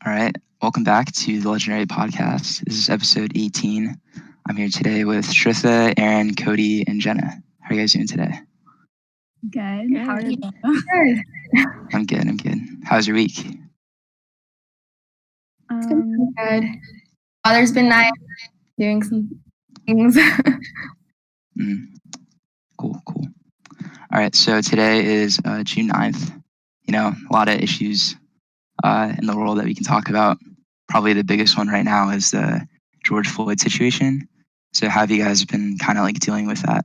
All right. Welcome back to the Legendary Podcast. This is episode 18. I'm here today with Shritha, Erin, Cody, and Jena. How are you guys doing today? Good. How are you? Good. I'm good. How's your week? It's been good. Weather's been nice. Doing some things. Cool. All right. So today is June 9th. You know, a lot of issues in the world that we can talk about. Probably the biggest one right now is the George Floyd situation. So how have you guys been kind of like dealing with that?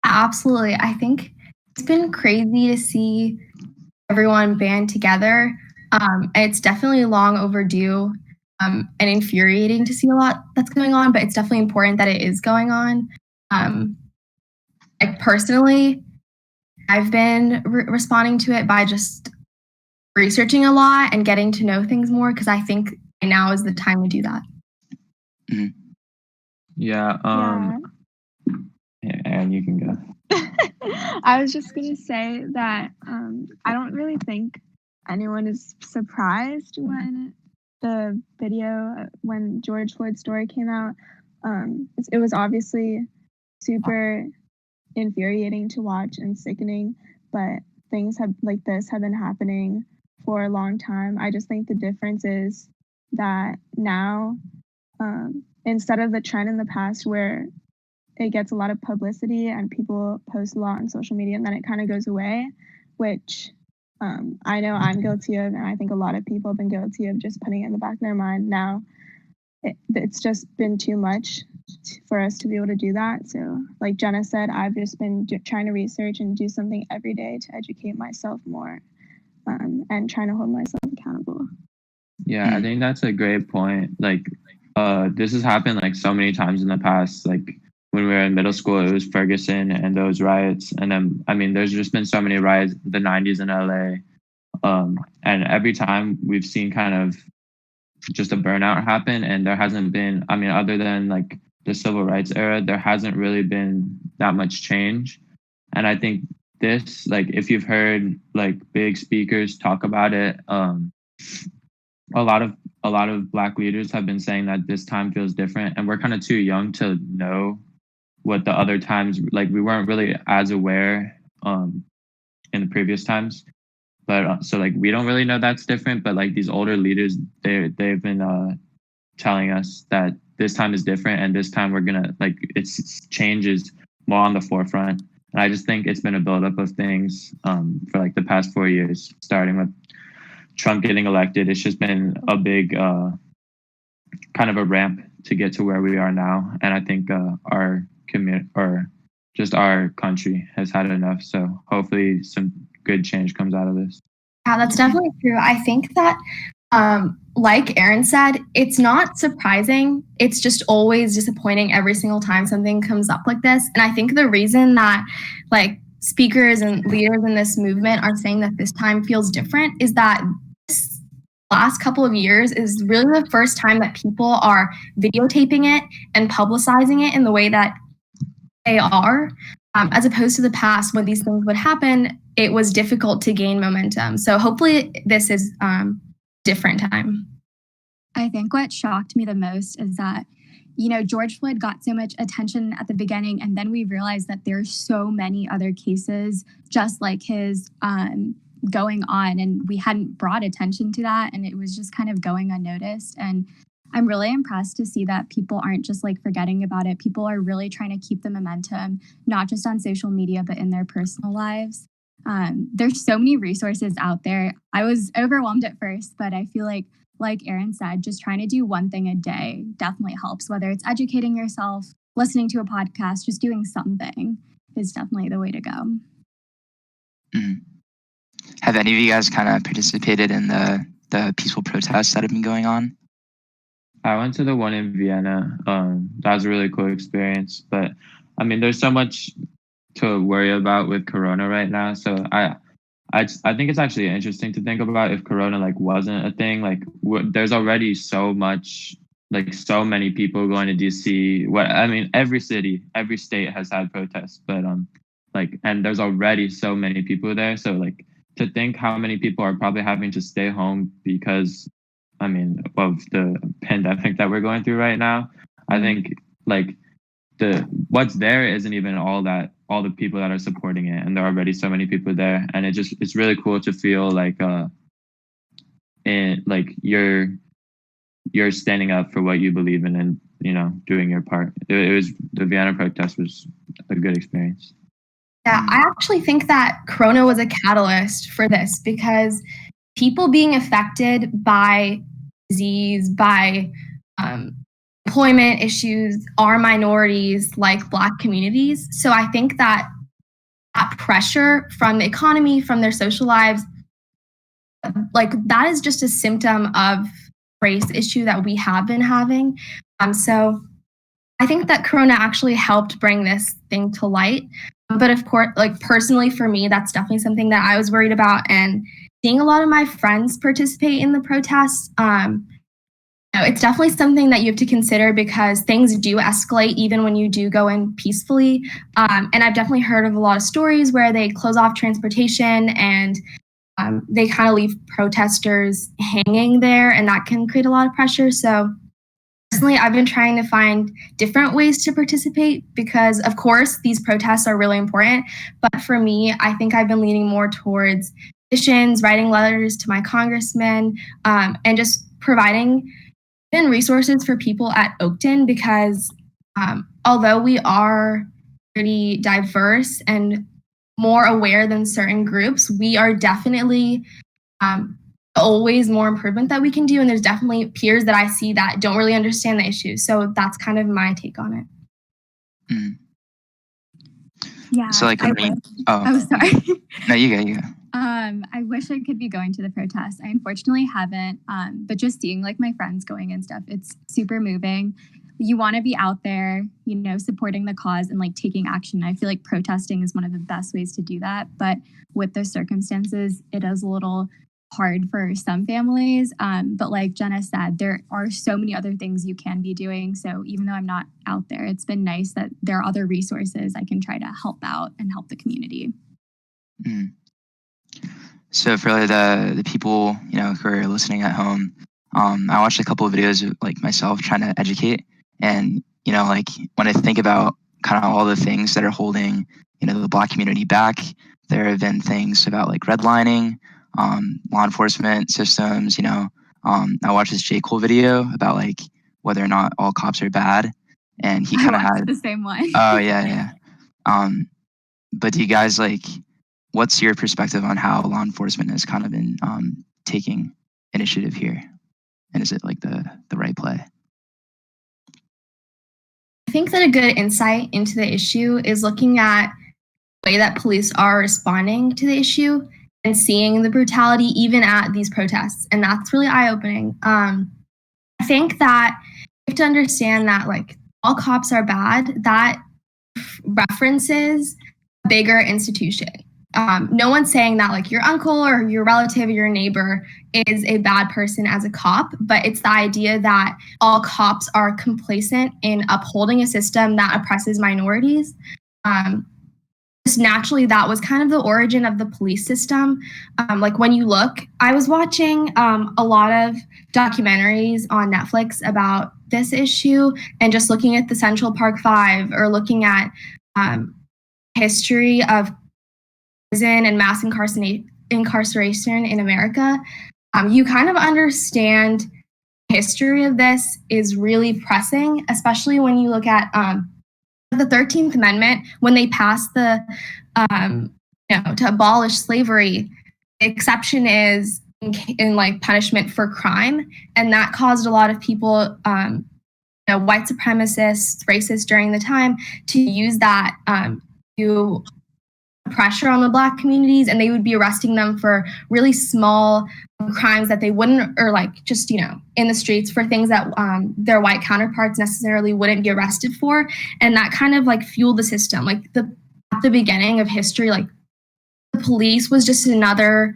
Absolutely. I think it's been crazy to see everyone band together. It's definitely long overdue and infuriating to see a lot that's going on, but it's definitely important that it is going on. Like personally, I've been responding to it by just researching a lot and getting to know things more because I think right now is the time to do that. And you can go. I was just going to say that I don't really think anyone is surprised when the video, when George Floyd's story came out. It was obviously super infuriating to watch and sickening, but things like this have been happening for a long time. I just think the difference is that now, instead of the trend in the past where it gets a lot of publicity and people post a lot on social media and then it kind of goes away, which I know I'm guilty of, and I think a lot of people have been guilty of just putting it in the back of their mind. Now it's just been too much for us to be able to do that. So like Jena said, I've just been trying to research and do something every day to educate myself more and trying to hold myself accountable. Yeah, I think that's a great point. Like this has happened like so many times in the past. Like when we were in middle school, it was Ferguson and those riots. And then, I mean, there's just been so many riots, the 90s in LA. And every time we've seen kind of just a burnout happen, and there hasn't been, I mean, other than like the civil rights era, there hasn't really been that much change. And I think this, like, if you've heard like big speakers talk about it, a lot of Black leaders have been saying that this time feels different, and we're kind of too young to know what the other times, like we weren't really as aware in the previous times. But so like we don't really know that's different, but like these older leaders, they've been telling us that this time is different, and this time we're gonna like it's changes more on the forefront. And I just think it's been a buildup of things for like the past 4 years, starting with Trump getting elected. It's just been a big kind of a ramp to get to where we are now. And I think our community or just our country has had enough. So hopefully some good change comes out of this. Yeah, that's definitely true. I think that like Erin said, it's not surprising. It's just always disappointing every single time something comes up like this. And I think the reason that like speakers and leaders in this movement are saying that this time feels different is that this last couple of years is really the first time that people are videotaping it and publicizing it in the way that they are, as opposed to the past when these things would happen, it was difficult to gain momentum. So hopefully this is different time. I think what shocked me the most is that, you know, George Floyd got so much attention at the beginning, and then we realized that there's so many other cases just like his going on, and we hadn't brought attention to that, and it was just kind of going unnoticed. And I'm really impressed to see that people aren't just like forgetting about it. People are really trying to keep the momentum, not just on social media, but in their personal lives. There's so many resources out there. I was overwhelmed at first, but I feel like Erin said, just trying to do one thing a day definitely helps, whether it's educating yourself, listening to a podcast, just doing something is definitely the way to go. Mm-hmm. Have any of you guys kind of participated in the peaceful protests that have been going on? I went to the one in Vienna. That was a really cool experience. But I mean, there's so much to worry about with Corona right now. So I think it's actually interesting to think about if Corona like wasn't a thing. Like there's already so much, like so many people going to DC. Every city, every state has had protests, but and there's already so many people there. So like to think how many people are probably having to stay home because, I mean, of the pandemic that we're going through right now. I think like what's there isn't even all the people that are supporting it, and there are already so many people there, and it's really cool to feel like like you're standing up for what you believe in and doing your part. It was the Vienna protest was a good experience. Yeah, I actually think that Corona was a catalyst for this because people being affected by disease, by employment issues are minorities like Black communities. So I think that pressure from the economy, from their social lives, like that is just a symptom of race issue that we have been having. So I think that Corona actually helped bring this thing to light. But of course, like personally for me, that's definitely something that I was worried about. And seeing a lot of my friends participate in the protests, it's definitely something that you have to consider because things do escalate even when you do go in peacefully. And I've definitely heard of a lot of stories where they close off transportation and they kind of leave protesters hanging there, and that can create a lot of pressure. So personally, I've been trying to find different ways to participate because, of course, these protests are really important. But for me, I think I've been leaning more towards petitions, writing letters to my congressman, and just providing resources for people at Oakton because although we are pretty diverse and more aware than certain groups, we are definitely always more improvement that we can do. And there's definitely peers that I see that don't really understand the issue. So that's kind of my take on it. Mm. Yeah. So like, oh, sorry. No, you go. I wish I could be going to the protest. I unfortunately haven't. But just seeing like my friends going and stuff, it's super moving. You want to be out there, supporting the cause and like taking action. I feel like protesting is one of the best ways to do that. But with the circumstances, it is a little hard for some families. But like Jena said, there are so many other things you can be doing. So even though I'm not out there, it's been nice that there are other resources I can try to help out and help the community. Mm. So for the people, who are listening at home, I watched a couple of videos of like myself trying to educate. And, like when I think about kind of all the things that are holding, the Black community back, there have been things about like redlining, law enforcement systems, I watched this J. Cole video about like whether or not all cops are bad. And he kind of had the same one. Oh, yeah. But do you guys what's your perspective on how law enforcement has kind of been taking initiative here? And is it like the right play? I think that a good insight into the issue is looking at the way that police are responding to the issue and seeing the brutality even at these protests. And that's really eye-opening. I think that you have to understand that like all cops are bad. That references a bigger institution. No one's saying that like your uncle or your relative or your neighbor is a bad person as a cop, but it's the idea that all cops are complacent in upholding a system that oppresses minorities. Just naturally, that was kind of the origin of the police system. Like when you look, I was watching a lot of documentaries on Netflix about this issue and just looking at the Central Park Five or looking at history of prison and mass incarceration in America, you kind of understand the history of this is really pressing, especially when you look at the 13th Amendment, when they passed the, to abolish slavery. The exception is in like punishment for crime, and that caused a lot of people, white supremacists, racists during the time, to use that to pressure on the Black communities, and they would be arresting them for really small crimes that they wouldn't, or like just in the streets for things that their white counterparts necessarily wouldn't be arrested for. And that kind of like fueled the system. Like at the beginning of history, like the police was just another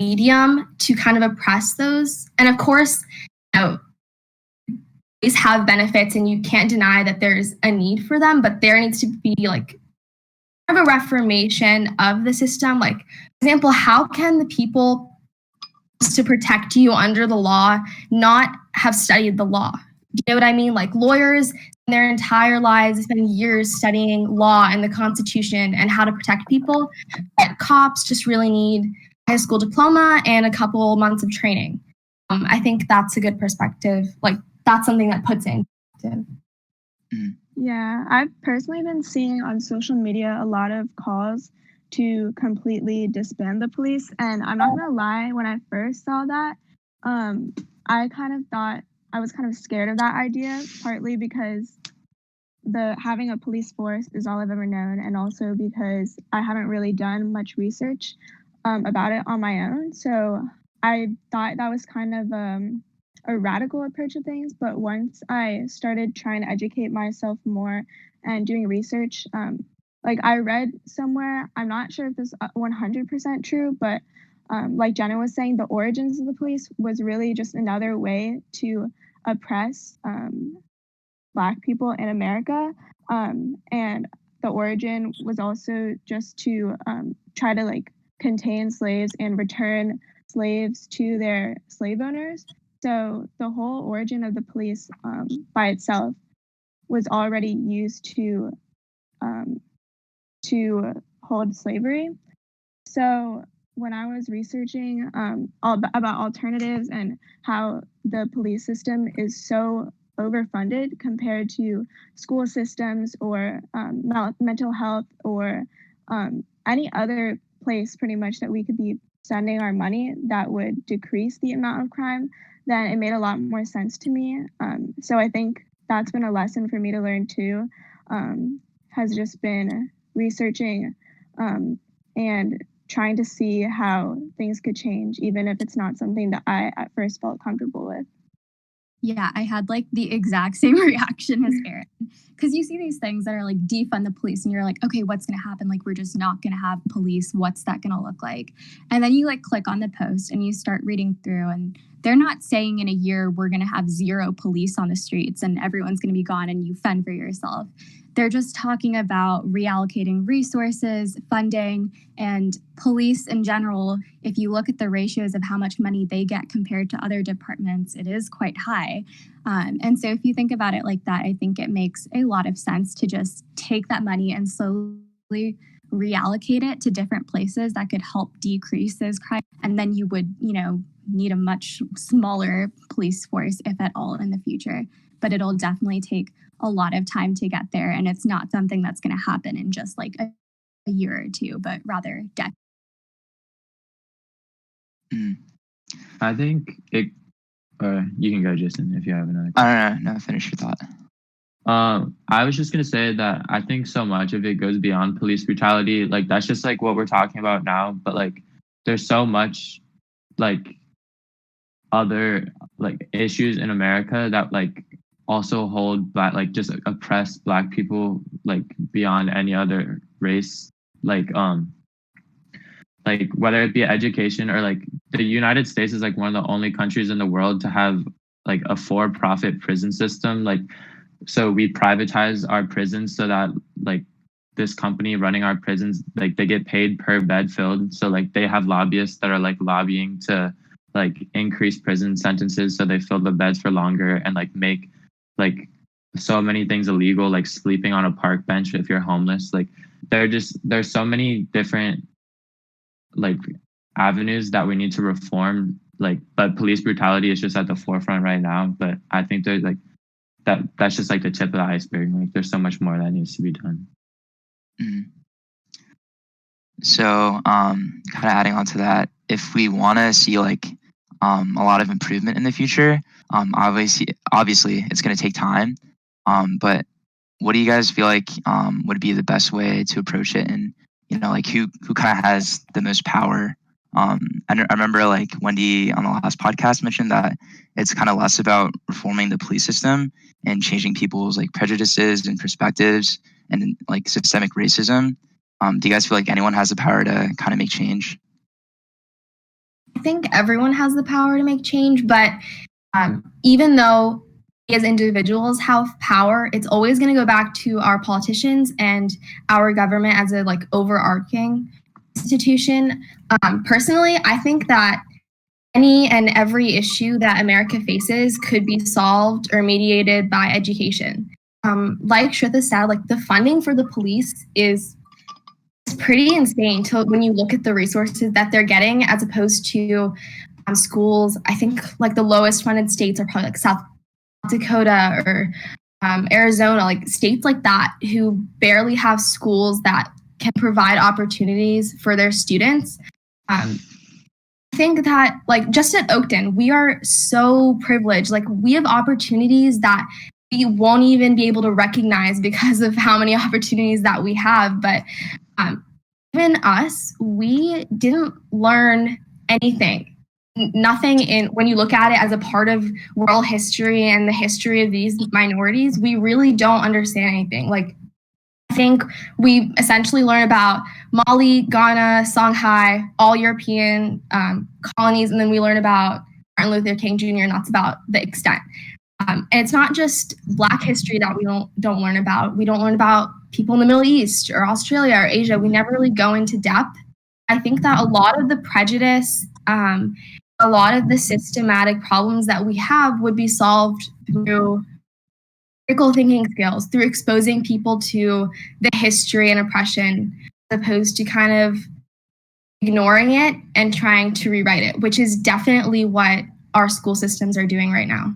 medium to kind of oppress those. And of course, police have benefits and you can't deny that there's a need for them, but there needs to be like of a reformation of the system. Like, for example, how can the people to protect you under the law not have studied the law? Do you know what I mean? Like, lawyers in their entire lives spend years studying law and the Constitution and how to protect people. But cops just really need a high school diploma and a couple months of training. I think that's a good perspective. Like, that's something that puts in perspective. Yeah, I've personally been seeing on social media a lot of calls to completely disband the police. And I'm not gonna lie, when I first saw that, I kind of thought I was kind of scared of that idea, partly because having a police force is all I've ever known, and also because I haven't really done much research about it on my own. So I thought that was kind of a radical approach to things. But once I started trying to educate myself more and doing research, like I read somewhere, I'm not sure if this is 100% true, but like Jenna was saying, the origins of the police was really just another way to oppress Black people in America. And the origin was also just to try to like contain slaves and return slaves to their slave owners. So the whole origin of the police by itself was already used to hold slavery. So when I was researching about alternatives and how the police system is so overfunded compared to school systems or mental health or any other place pretty much that we could be spending our money that would decrease the amount of crime, then it made a lot more sense to me. So I think that's been a lesson for me to learn too, has just been researching and trying to see how things could change, even if it's not something that I at first felt comfortable with. Yeah, I had like the exact same reaction as Erin. Because you see these things that are like defund the police and you're like, okay, what's going to happen? Like, we're just not going to have police. What's that going to look like? And then you like click on the post and you start reading through, and they're not saying in a year we're going to have zero police on the streets and everyone's going to be gone and you fend for yourself. They're just talking about reallocating resources, funding, and police in general. If you look at the ratios of how much money they get compared to other departments, it is quite high. And so if you think about it like that, I think it makes a lot of sense to just take that money and slowly reallocate it to different places that could help decrease those crimes. And then you would, need a much smaller police force, if at all, in the future. But it'll definitely take a lot of time to get there. And it's not something that's going to happen in just like a year or two, but rather decades. I think it, you can go, Jason, if you have another question. No, finish your thought. I was just going to say that I think so much of it goes beyond police brutality. Like, that's just like what we're talking about now. But like, there's so much like other like issues in America that like also hold Black, like just oppress Black people like beyond any other race. Like whether it be education or like the United States is like one of the only countries in the world to have like a for-profit prison system. Like, so we privatize our prisons so that like this company running our prisons, like they get paid per bed filled. So like they have lobbyists that are like lobbying to like increase prison sentences so they fill the beds for longer and like make like so many things illegal, like sleeping on a park bench if you're homeless. Like there's so many different like avenues that we need to reform. Like, but police brutality is just at the forefront right now. But I think there's like that's just like the tip of the iceberg. Like there's so much more that needs to be done. Mm-hmm. So kind of adding on to that, if we want to see like a lot of improvement in the future, obviously it's going to take time, but what do you guys feel like would be the best way to approach it? And like who kind of has the most power? I remember like Wendy on the last podcast mentioned that it's kind of less about reforming the police system and changing people's like prejudices and perspectives and like systemic racism. Do you guys feel like anyone has the power to kind of make change? I think everyone has the power to make change, but even though as individuals have power, it's always going to go back to our politicians and our government as a like overarching institution. Personally, I think that any and every issue that America faces could be solved or mediated by education. Like Shritha said, like the funding for the police is pretty insane to when you look at the resources that they're getting as opposed to schools. I think like the lowest funded states are probably like South Dakota or Arizona, like states like that who barely have schools that can provide opportunities for their students. I think that like just at Oakton, we are so privileged. Like we have opportunities that we won't even be able to recognize because of how many opportunities that we have. But even us, we didn't learn anything. Nothing in when you look at it as a part of world history and the history of these minorities, we really don't understand anything. Like I think we essentially learn about Mali, Ghana, Songhai, all European colonies, and then we learn about Martin Luther King Jr. and that's about the extent. And it's not just Black history that we don't learn about. We don't learn about people in the Middle East or Australia or Asia. We never really go into depth. I think that a lot of the prejudice, a lot of the systematic problems that we have would be solved through critical thinking skills, through exposing people to the history and oppression, as opposed to kind of ignoring it and trying to rewrite it, which is definitely what our school systems are doing right now.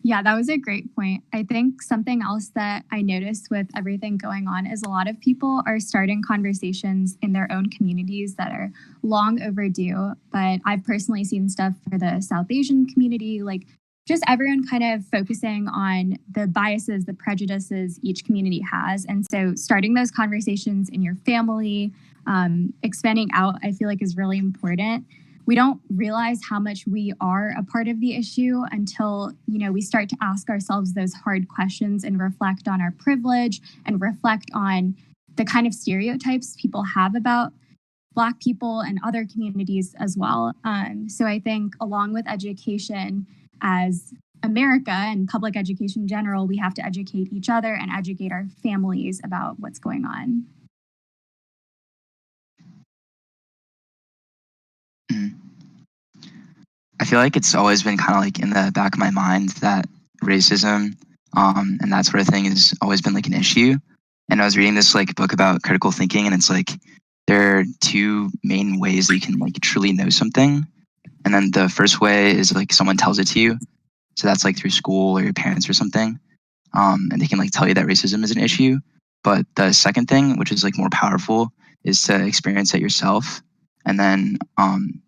Yeah, that was a great point. I think something else that I noticed with everything going on is a lot of people are starting conversations in their own communities that are long overdue. But I've personally seen stuff for the South Asian community, like just everyone kind of focusing on the biases, the prejudices each community has. And so starting those conversations in your family, expanding out, I feel like is really important. We don't realize how much we are a part of the issue until, we start to ask ourselves those hard questions and reflect on our privilege and reflect on the kind of stereotypes people have about Black people and other communities as well. So I think along with education as America and public education in general, we have to educate each other and educate our families about what's going on. I feel like it's always been kind of like in the back of my mind that racism and that sort of thing has always been like an issue. And I was reading this like book about critical thinking, and it's like there are two main ways that you can like truly know something. And then the first way is like someone tells it to you. So that's like through school or your parents or something. And they can like tell you that racism is an issue. But the second thing, which is like more powerful, is to experience it yourself. And then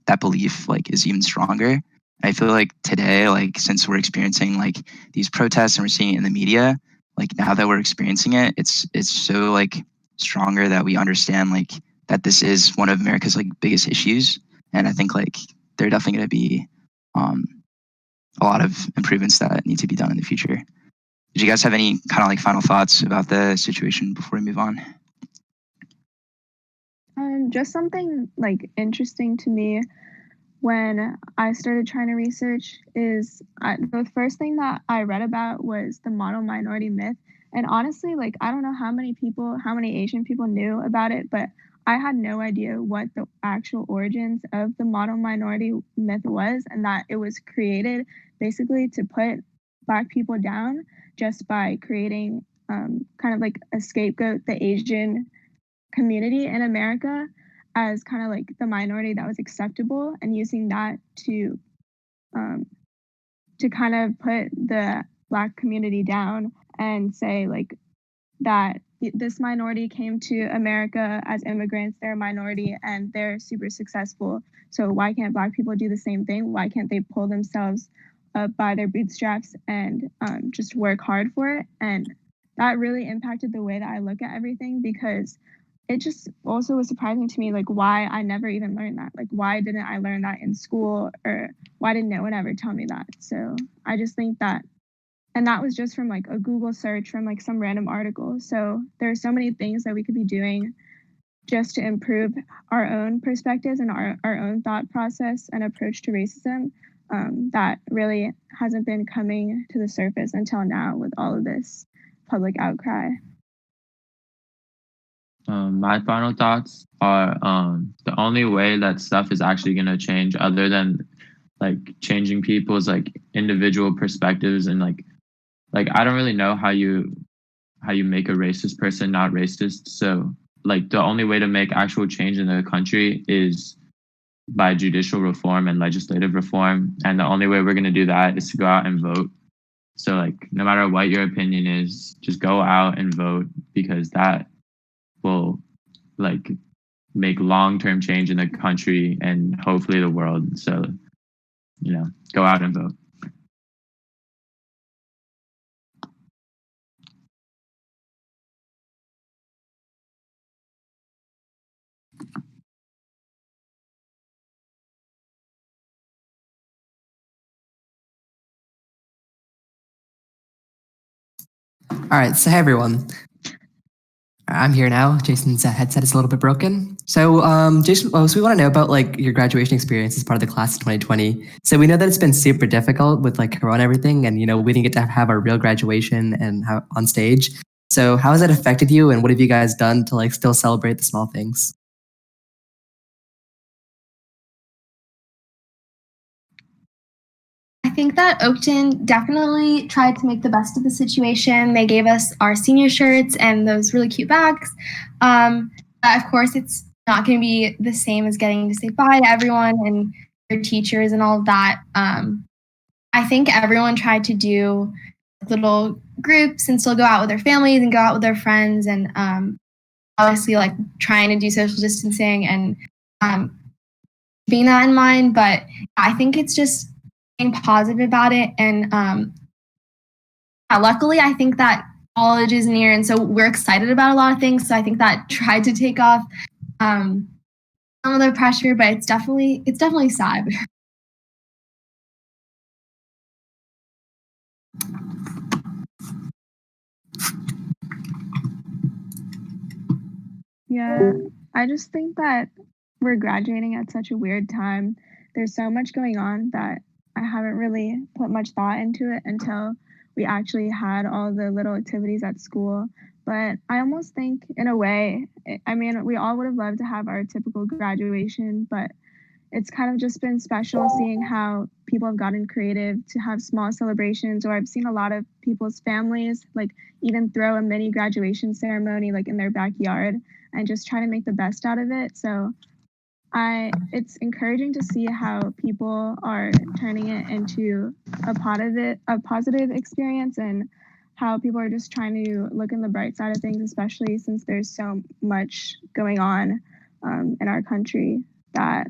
that belief like is even stronger. I feel like today, like since we're experiencing like these protests and we're seeing it in the media, like now that we're experiencing it, it's so like stronger that we understand like that this is one of America's like biggest issues. And I think like there are definitely going to be a lot of improvements that need to be done in the future. Did you guys have any kind of like final thoughts about the situation before we move on? Just something like interesting to me when I started trying to research is the first thing that I read about was the model minority myth. And honestly, like I don't know how many Asian people knew about it, but I had no idea what the actual origins of the model minority myth was, and that it was created basically to put Black people down just by creating kind of like a scapegoat, the Asian community in America as kind of like the minority that was acceptable, and using that to kind of put the Black community down and say like that this minority came to America as immigrants, they're a minority and they're super successful. So why can't Black people do the same thing? Why can't they pull themselves up by their bootstraps and just work hard for it? And that really impacted the way that I look at everything, because it just also was surprising to me, like why I never even learned that. Like why didn't I learn that in school, or why didn't no one ever tell me that? So I just think that, and that was just from like a Google search from like some random article. So there are so many things that we could be doing just to improve our own perspectives and our own thought process and approach to racism, that really hasn't been coming to the surface until now with all of this public outcry. My final thoughts are the only way that stuff is actually going to change, other than like changing people's like individual perspectives, and like I don't really know how you make a racist person not racist. So like the only way to make actual change in the country is by judicial reform and legislative reform, and the only way we're going to do that is to go out and vote. So like no matter what your opinion is, just go out and vote, because that will like make long-term change in the country and hopefully the world. So, go out and vote. All right, so hey everyone. I'm here now. Jason's headset is a little bit broken. So, Jason, so we want to know about like your graduation experience as part of the class of 2020. So we know that it's been super difficult with like Corona and everything, and we didn't get to have our real graduation and on stage. So how has that affected you, and what have you guys done to like still celebrate the small things? I think that Oakton definitely tried to make the best of the situation. They gave us our senior shirts and those really cute bags. But of course, it's not going to be the same as getting to say bye to everyone and your teachers and all of that. I think everyone tried to do little groups and still go out with their families and go out with their friends, and obviously like trying to do social distancing and keeping that in mind. But I think it's just being positive about it, and luckily I think that college is near, and so we're excited about a lot of things. So I think that tried to take off some of the pressure, but it's definitely sad. Yeah, I just think that we're graduating at such a weird time. There's so much going on that I haven't really put much thought into it until we actually had all the little activities at school. But I almost think, in a way, I mean, we all would have loved to have our typical graduation, but it's kind of just been special seeing how people have gotten creative to have small celebrations, or I've seen a lot of people's families like even throw a mini graduation ceremony like in their backyard and just try to make the best out of it. So it's encouraging to see how people are turning it into a positive experience, and how people are just trying to look in the bright side of things, especially since there's so much going on in our country that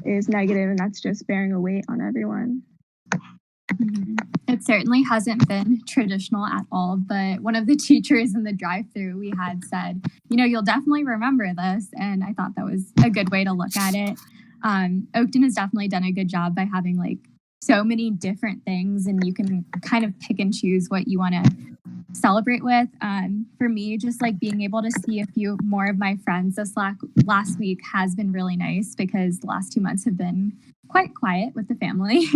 is negative, and that's just bearing a weight on everyone. It certainly hasn't been traditional at all, but one of the teachers in the drive-thru we had said, you'll definitely remember this, and I thought that was a good way to look at it. Oakton has definitely done a good job by having like so many different things, and you can kind of pick and choose what you want to celebrate with. For me, just like being able to see a few more of my friends this last week has been really nice, because the last 2 months have been quite quiet with the family.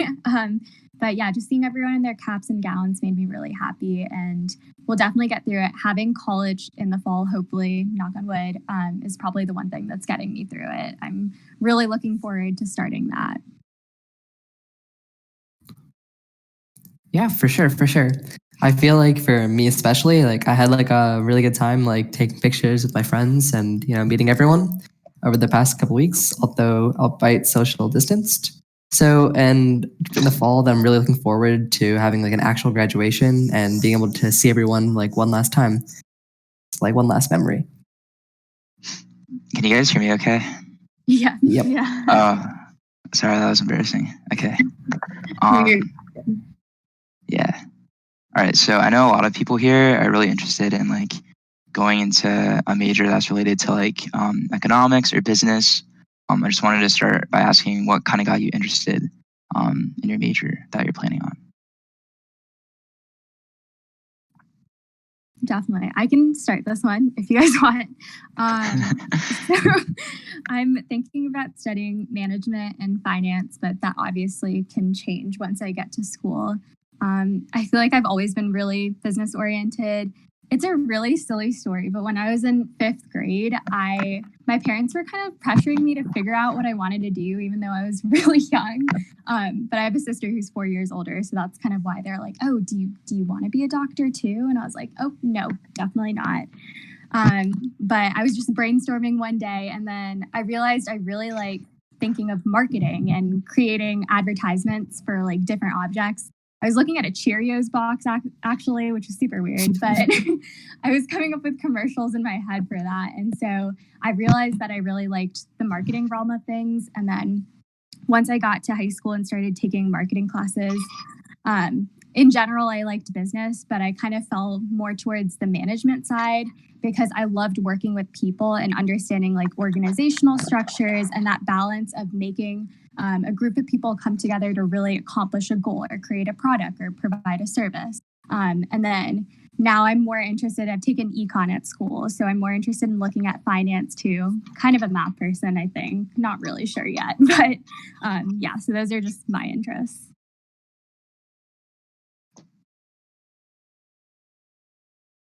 But yeah, just seeing everyone in their caps and gowns made me really happy, and we'll definitely get through it. Having college in the fall, hopefully, knock on wood, is probably the one thing that's getting me through it. I'm really looking forward to starting that. Yeah, for sure. I feel like for me especially, like I had like a really good time like taking pictures with my friends and meeting everyone over the past couple weeks, although albeit social distanced. So, and in the fall, then I'm really looking forward to having like an actual graduation and being able to see everyone like one last time. It's like one last memory. Can you guys hear me okay? Yeah. Yep. Yeah. Oh, sorry, that was embarrassing. Okay. Yeah. All right. So I know a lot of people here are really interested in like going into a major that's related to like economics or business. I just wanted to start by asking what kind of got you interested in your major that you're planning on. definitely. I can start this one if you guys want. So I'm thinking about studying management and finance, but that obviously can change once I get to school. I feel like I've always been really business oriented. It's a really silly story, but when I was in 5th grade, my parents were kind of pressuring me to figure out what I wanted to do, even though I was really young. But I have a sister who's 4 years older, so that's kind of why they're like, "Oh, do you want to be a doctor too?" And I was like, "Oh, no, definitely not." But I was just brainstorming one day, and then I realized I really like thinking of marketing and creating advertisements for like different objects. I was looking at a Cheerios box actually, which is super weird, but I was coming up with commercials in my head for that. And so I realized that I really liked the marketing realm of things. And then once I got to high school and started taking marketing classes, in general, I liked business, but I kind of fell more towards the management side because I loved working with people and understanding like organizational structures and that balance of making a group of people come together to really accomplish a goal or create a product or provide a service. And then now I'm more interested, I've taken econ at school, so I'm more interested in looking at finance too. Kind of a math person, I think. Not really sure yet, but yeah, so those are just my interests.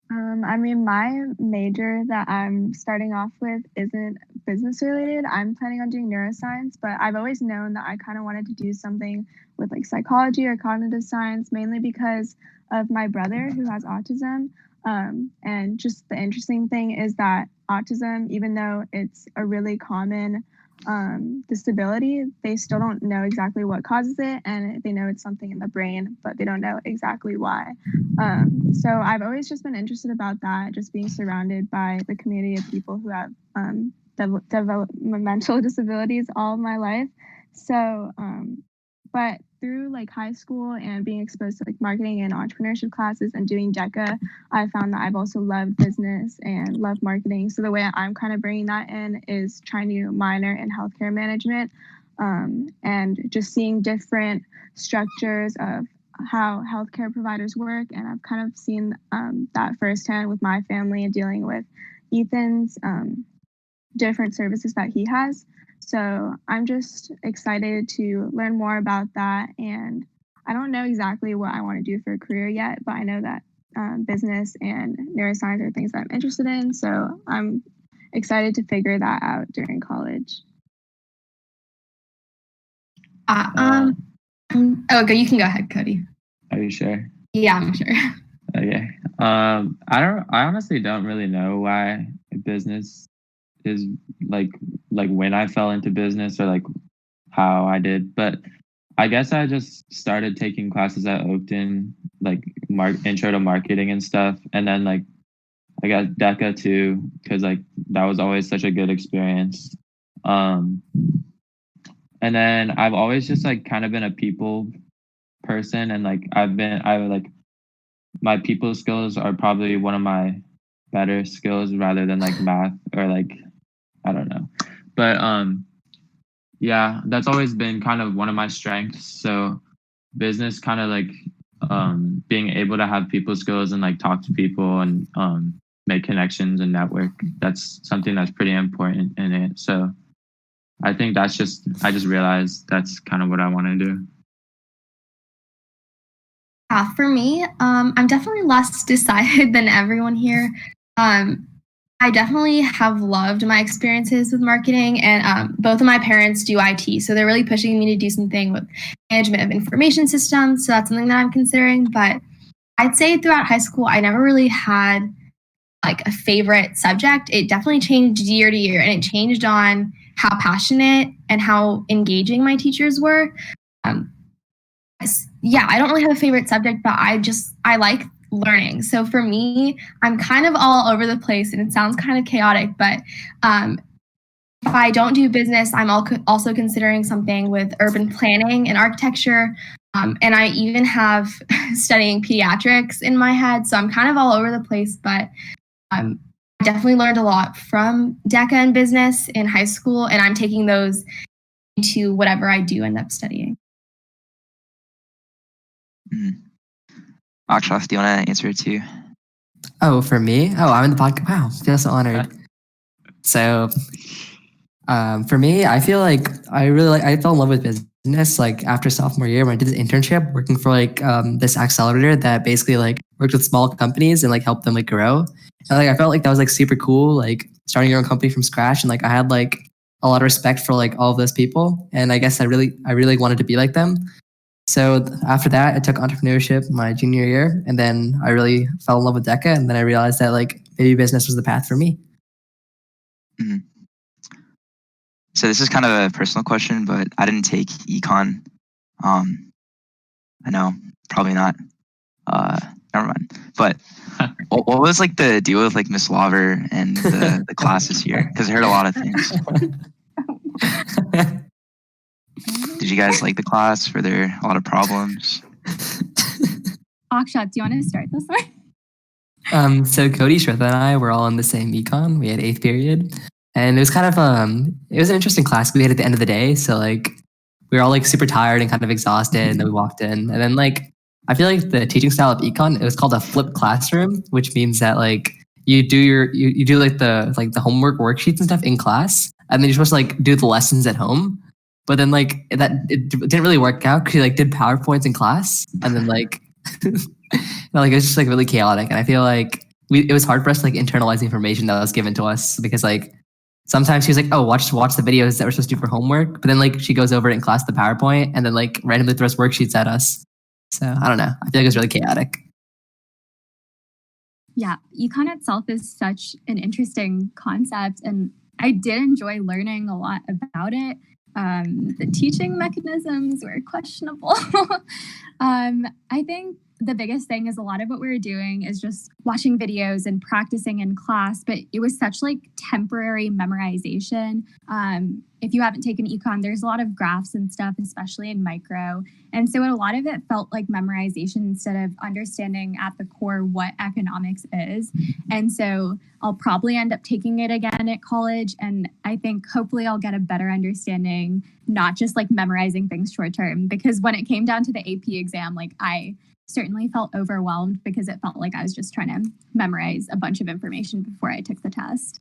I mean, my major that I'm starting off with isn't business related. I'm planning on doing neuroscience, but I've always known that I kind of wanted to do something with like psychology or cognitive science, mainly because of my brother who has autism. And just the interesting thing is that autism, even though it's a really common disability, they still don't know exactly what causes it, and they know it's something in the brain, but they don't know exactly why. So I've always just been interested about that, just being surrounded by the community of people who have developmental disabilities all of my life. So, but through like high school and being exposed to like marketing and entrepreneurship classes and doing DECA, I found that I've also loved business and loved marketing. So the way I'm kind of bringing that in is trying to minor in healthcare management, and just seeing different structures of how healthcare providers work. And I've kind of seen that firsthand with my family and dealing with Ethan's different services that he has. So I'm just excited to learn more about that. And I don't know exactly what I want to do for a career yet, but I know that business and neuroscience are things that I'm interested in. So I'm excited to figure that out during college. Oh, you can go ahead, Cody. Are you sure? Yeah, I'm sure. Okay. I honestly don't really know why business is like when I fell into business or like how I did, but I guess I just started taking classes at Oakton, like intro to marketing and stuff, and then like I got DECA too because like that was always such a good experience. And then I've always just like kind of been a people person, and like my people skills are probably one of my better skills rather than like math or like I don't know. But yeah, that's always been kind of one of my strengths. So business kind of like being able to have people skills and like talk to people and make connections and network. That's something that's pretty important in it. So I think I just realized that's kind of what I want to do. For me, I'm definitely less decided than everyone here. I definitely have loved my experiences with marketing, and both of my parents do IT, so they're really pushing me to do something with management of information systems. So that's something that I'm considering. But I'd say throughout high school, I never really had like a favorite subject. It definitely changed year to year, and it changed on how passionate and how engaging my teachers were. Yeah, I don't really have a favorite subject, but I like learning. So for me, I'm kind of all over the place, and it sounds kind of chaotic, but if I don't do business, I'm also considering something with urban planning and architecture. And I even have studying pediatrics in my head. So I'm kind of all over the place, but I definitely learned a lot from DECA and business in high school, and I'm taking those into whatever I do end up studying. Akshath, do you want to answer it too? Oh, for me? Oh, I'm in the podcast. Wow, feel so honored. So, for me, I feel like I fell in love with business like after sophomore year when I did this internship working for like this accelerator that basically like worked with small companies and like helped them like grow. And like I felt like that was like super cool, like starting your own company from scratch. And like I had like a lot of respect for like all of those people. And I guess I really wanted to be like them. So after that, I took entrepreneurship my junior year, and then I really fell in love with DECA, and then I realized that like maybe business was the path for me. Mhm. So this is kind of a personal question, but I didn't take econ. I know, probably not. Never mind. But what was like the deal with like Miss Lauver and the class this year? Because I heard a lot of things. Did you guys like the class? Were there a lot of problems? Akshath, do you want to start this one? So Cody, Shritha, and I were all in the same econ. We had 8th period, and it was kind of it was an interesting class we had at the end of the day. So like we were all like super tired and kind of exhausted, and then we walked in, and then like I feel like the teaching style of econ, it was called a flipped classroom, which means that like you do you do like the homework worksheets and stuff in class, and then you're supposed to like do the lessons at home. But then like it didn't really work out because you like did PowerPoints in class, and then like like it was just like really chaotic. And I feel like it was hard for us to like internalize the information that was given to us because like sometimes she was like, oh, watch the videos that we're supposed to do for homework, but then like she goes over it in class the PowerPoint and then like randomly throws worksheets at us. So I don't know. I feel like it was really chaotic. Yeah, econ itself is such an interesting concept, and I did enjoy learning a lot about it. The teaching mechanisms were questionable. I think the biggest thing is a lot of what we were doing is just watching videos and practicing in class, but it was such like temporary memorization. If you haven't taken econ, there's a lot of graphs and stuff, especially in micro. And so a lot of it felt like memorization instead of understanding at the core what economics is. And so I'll probably end up taking it again at college. And I think hopefully I'll get a better understanding, not just like memorizing things short term, because when it came down to the AP exam, like I certainly felt overwhelmed because it felt like I was just trying to memorize a bunch of information before I took the test.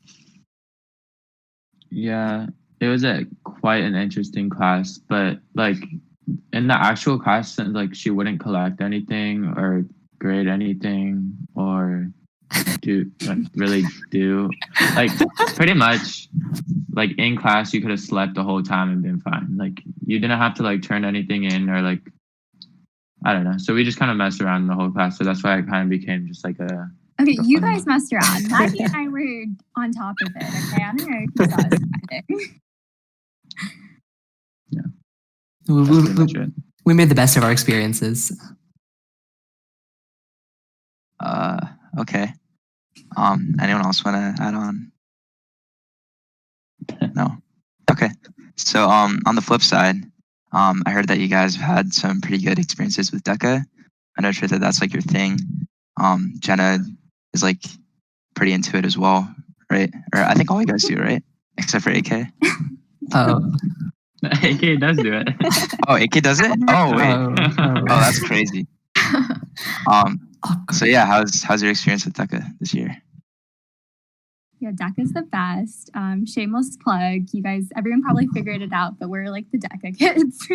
Yeah, it was quite an interesting class, but like in the actual class, like she wouldn't collect anything or grade anything or really do like pretty much like in class you could have slept the whole time and been fine. Like you didn't have to like turn anything in or like I don't know. So we just kind of messed around the whole class. So that's why it kind of became just like a. Okay, you guys messed around. Maggie and I were on top of it. Okay, I don't know if you saw us spending. Yeah. We made the best of our experiences. Okay. Anyone else want to add on? No. Okay. So on the flip side, I heard that you guys have had some pretty good experiences with DECA. I know Shritha, that's like your thing. Jena is like pretty into it as well, right? Or I think all you guys do, right? Except for AK. Oh, AK does do it. Oh, AK does it? Oh wait. Oh, that's crazy. So yeah, how's your experience with DECA this year? Yeah, DECA's the best. Shameless plug. You guys, everyone probably figured it out, but we're like the DECA kids.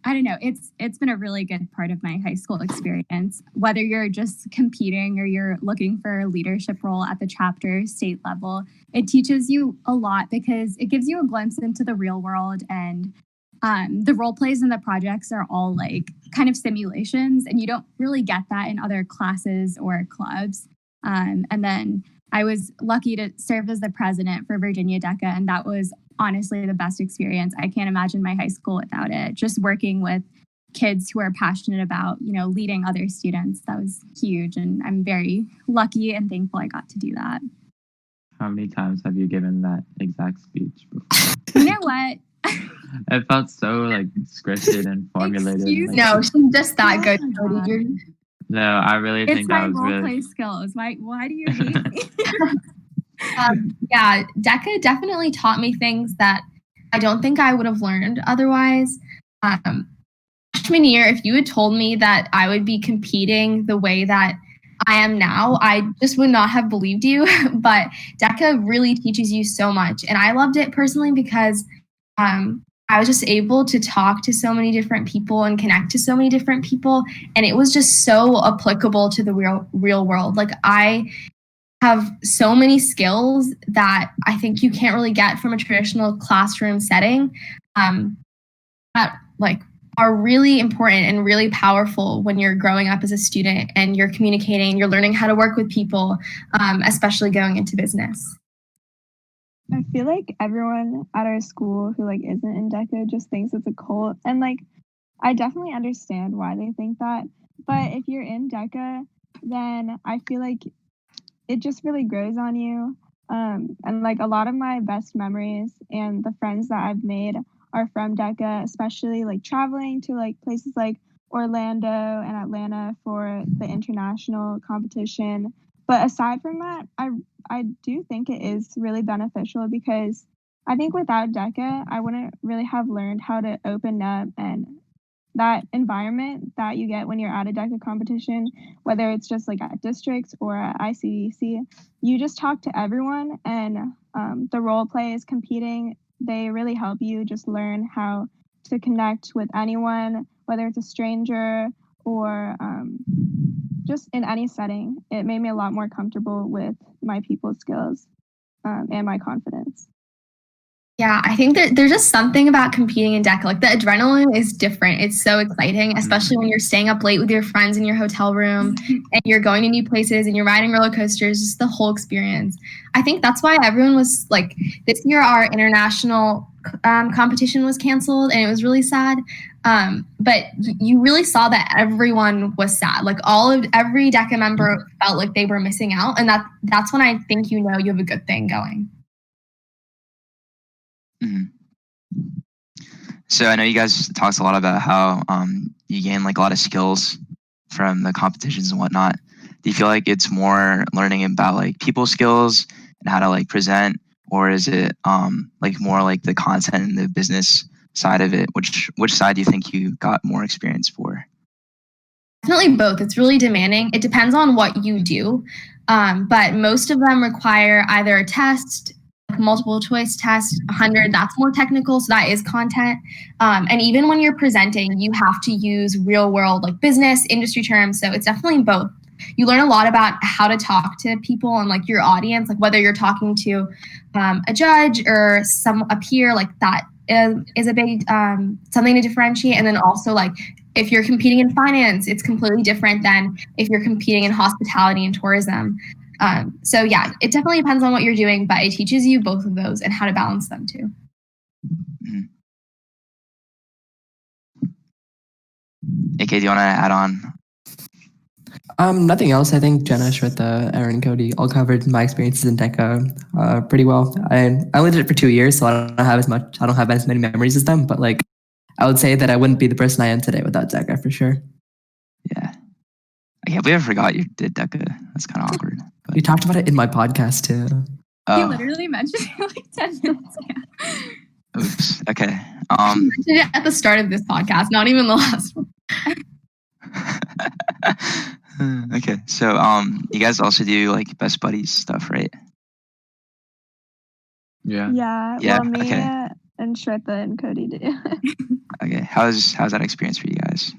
I don't know. It's been a really good part of my high school experience. Whether you're just competing or you're looking for a leadership role at the chapter, state level, it teaches you a lot because it gives you a glimpse into the real world. And the role plays and the projects are all like kind of simulations, and you don't really get that in other classes or clubs. And then I was lucky to serve as the president for Virginia DECA, and that was honestly the best experience. I can't imagine my high school without it. Just working with kids who are passionate about, leading other students, that was huge. And I'm very lucky and thankful I got to do that. How many times have you given that exact speech before? You know what? It felt so like scripted and formulated. No, she's just that good, Cody. No, I really think that was It's my role really play skills. Why do you hate me? Yeah, DECA definitely taught me things that I don't think I would have learned otherwise. Freshman year, if you had told me that I would be competing the way that I am now, I just would not have believed you. But DECA really teaches you so much. And I loved it personally because I was just able to talk to so many different people and connect to so many different people. And it was just so applicable to the real world. Like, I have so many skills that I think you can't really get from a traditional classroom setting, that like are really important and really powerful when you're growing up as a student and you're communicating, you're learning how to work with people, especially going into business. I feel like everyone at our school who like isn't in DECA just thinks it's a cult, and like I definitely understand why they think that. But if you're in DECA, then I feel like it just really grows on you. And like a lot of my best memories and the friends that I've made are from DECA, especially like traveling to like places like Orlando and Atlanta for the international competition. But aside from that, I do think it is really beneficial because I think without DECA, I wouldn't really have learned how to open up, and that environment that you get when you're at a DECA competition, whether it's just like at districts or at ICDC, you just talk to everyone, and the role plays competing, they really help you just learn how to connect with anyone, whether it's a stranger or just in any setting. It made me a lot more comfortable with my people skills and my confidence. Yeah, I think that there's just something about competing in DECA. Like, the adrenaline is different. It's so exciting, especially when you're staying up late with your friends in your hotel room and you're going to new places and you're riding roller coasters, just the whole experience. I think that's why everyone was like, this year our international competition was canceled and it was really sad. But you really saw that everyone was sad. Like, every DECA member felt like they were missing out. And that's when I think you know you have a good thing going. Mm-hmm. So I know you guys talked a lot about how you gain like a lot of skills from the competitions and whatnot. Do you feel like it's more learning about like people skills and how to like present, or is it like more like the content and the business side of it? Which side do you think you got more experience for? Definitely both. It's really demanding. It depends on what you do, but most of them require either a test, like multiple choice test, 100. That's more technical, so that is content. And even when you're presenting, you have to use real world like business industry terms. So it's definitely both. You learn a lot about how to talk to people and like your audience, like whether you're talking to a judge or a peer, like that is a big something to differentiate. And then also like, if you're competing in finance, it's completely different than if you're competing in hospitality and tourism. So yeah, it definitely depends on what you're doing, but it teaches you both of those and how to balance them too. Mm-hmm. AK, do you want to add on? Nothing else. I think Jena, Shritha, Erin, Cody all covered my experiences in DECA pretty well. I only did it for 2 years, so I don't have as many memories as them, but like I would say that I wouldn't be the person I am today without DECA for sure. Yeah. I can't believe I forgot you did DECA. That's kind of awkward. We talked about it in my podcast too. You literally mentioned it like 10 minutes ago. Oops. Okay. You mentioned it at the start of this podcast, not even the last one. Okay. So you guys also do like best buddies stuff, right? Yeah. Yeah. Well, me Okay. and Shritha and Cody do. Okay. How's that experience for you guys?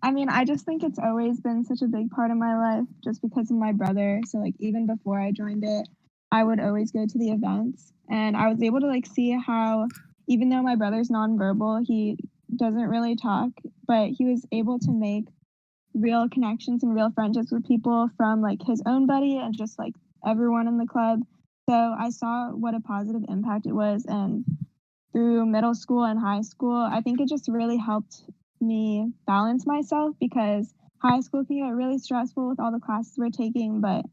I mean, I just think it's always been such a big part of my life just because of my brother. So like even before I joined it, I would always go to the events, and I was able to like see how even though my brother's nonverbal, he doesn't really talk, but he was able to make real connections and real friendships with people from like his own buddy and just like everyone in the club. So I saw what a positive impact it was, and through middle school and high school, I think it just really helped me balance myself because high school can get really stressful with all the classes we're taking, but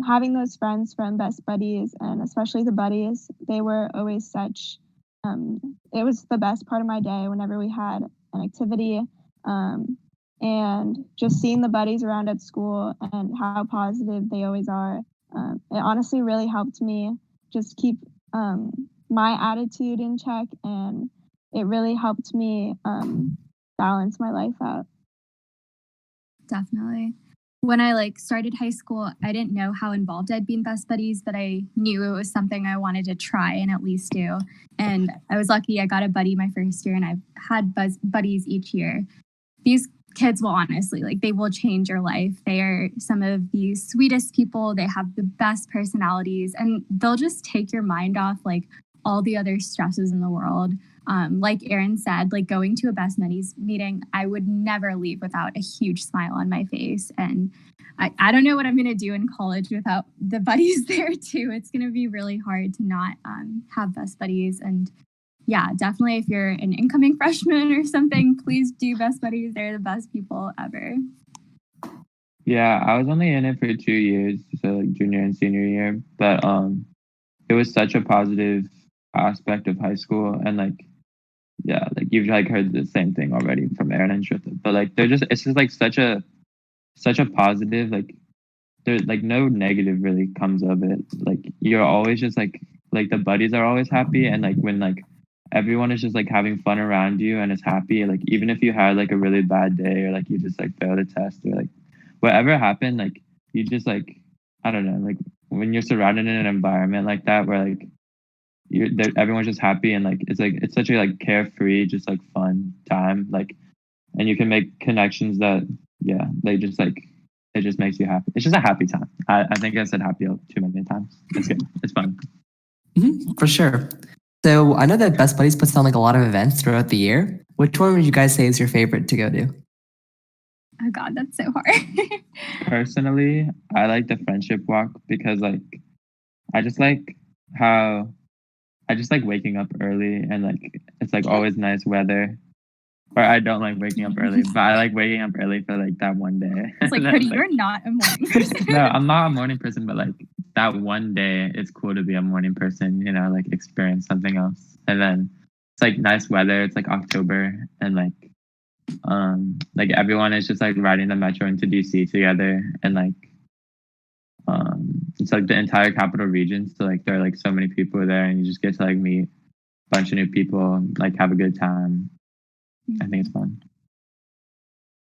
having those friends from best buddies, and especially the buddies, they were always such, it was the best part of my day whenever we had an activity. And just seeing the buddies around at school and how positive they always are, it honestly really helped me just keep my attitude in check, and it really helped me balance my life out. definitely. When I started high school, I didn't know how involved I'd be in Best Buddies, but I knew it was something I wanted to try and at least do. And I was lucky I got a buddy my first year, and I've had buddies each year. These kids will honestly, they will change your life. They are some of the sweetest people. They have the best personalities, and they'll just take your mind off all the other stresses in the world. Like Erin said, going to a Best Buddies meeting, I would never leave without a huge smile on my face. And I don't know what I'm going to do in college without the buddies there too. It's going to be really hard to not have Best Buddies. And yeah, definitely if you're an incoming freshman or something, please do Best Buddies. They're the best people ever. Yeah, I was only in it for 2 years, so junior and senior year. But it was such a positive aspect of high school, and you've heard the same thing already from Erin and Shritha. But it's just such a positive, there's no negative really comes of it. You're always just the buddies are always happy, and when everyone is just having fun around you and is happy, even if you had a really bad day, or you just failed a test, or whatever happened, you just I don't know, when you're surrounded in an environment like that where everyone's just happy, and it's such a carefree, just fun time, and you can make connections that it just makes you happy. It's just a happy time. I think I said happy too many times. It's good. It's fun. For sure. So I know that Best Buddies puts on a lot of events throughout the year. Which one would you guys say is your favorite to go to? Oh God, that's so hard. Personally, I like the friendship walk because I just like how I just like waking up early, and it's always nice weather. Or I don't like waking up early, but I like waking up early for that one day. It's Cody, you're not a morning person. No, I'm not a morning person, but that one day, it's cool to be a morning person, experience something else. And then it's nice weather. It's October, and everyone is just riding the metro into DC together, and it's the entire capital region. So there are so many people there, and you just get to meet a bunch of new people, and have a good time. I think it's fun.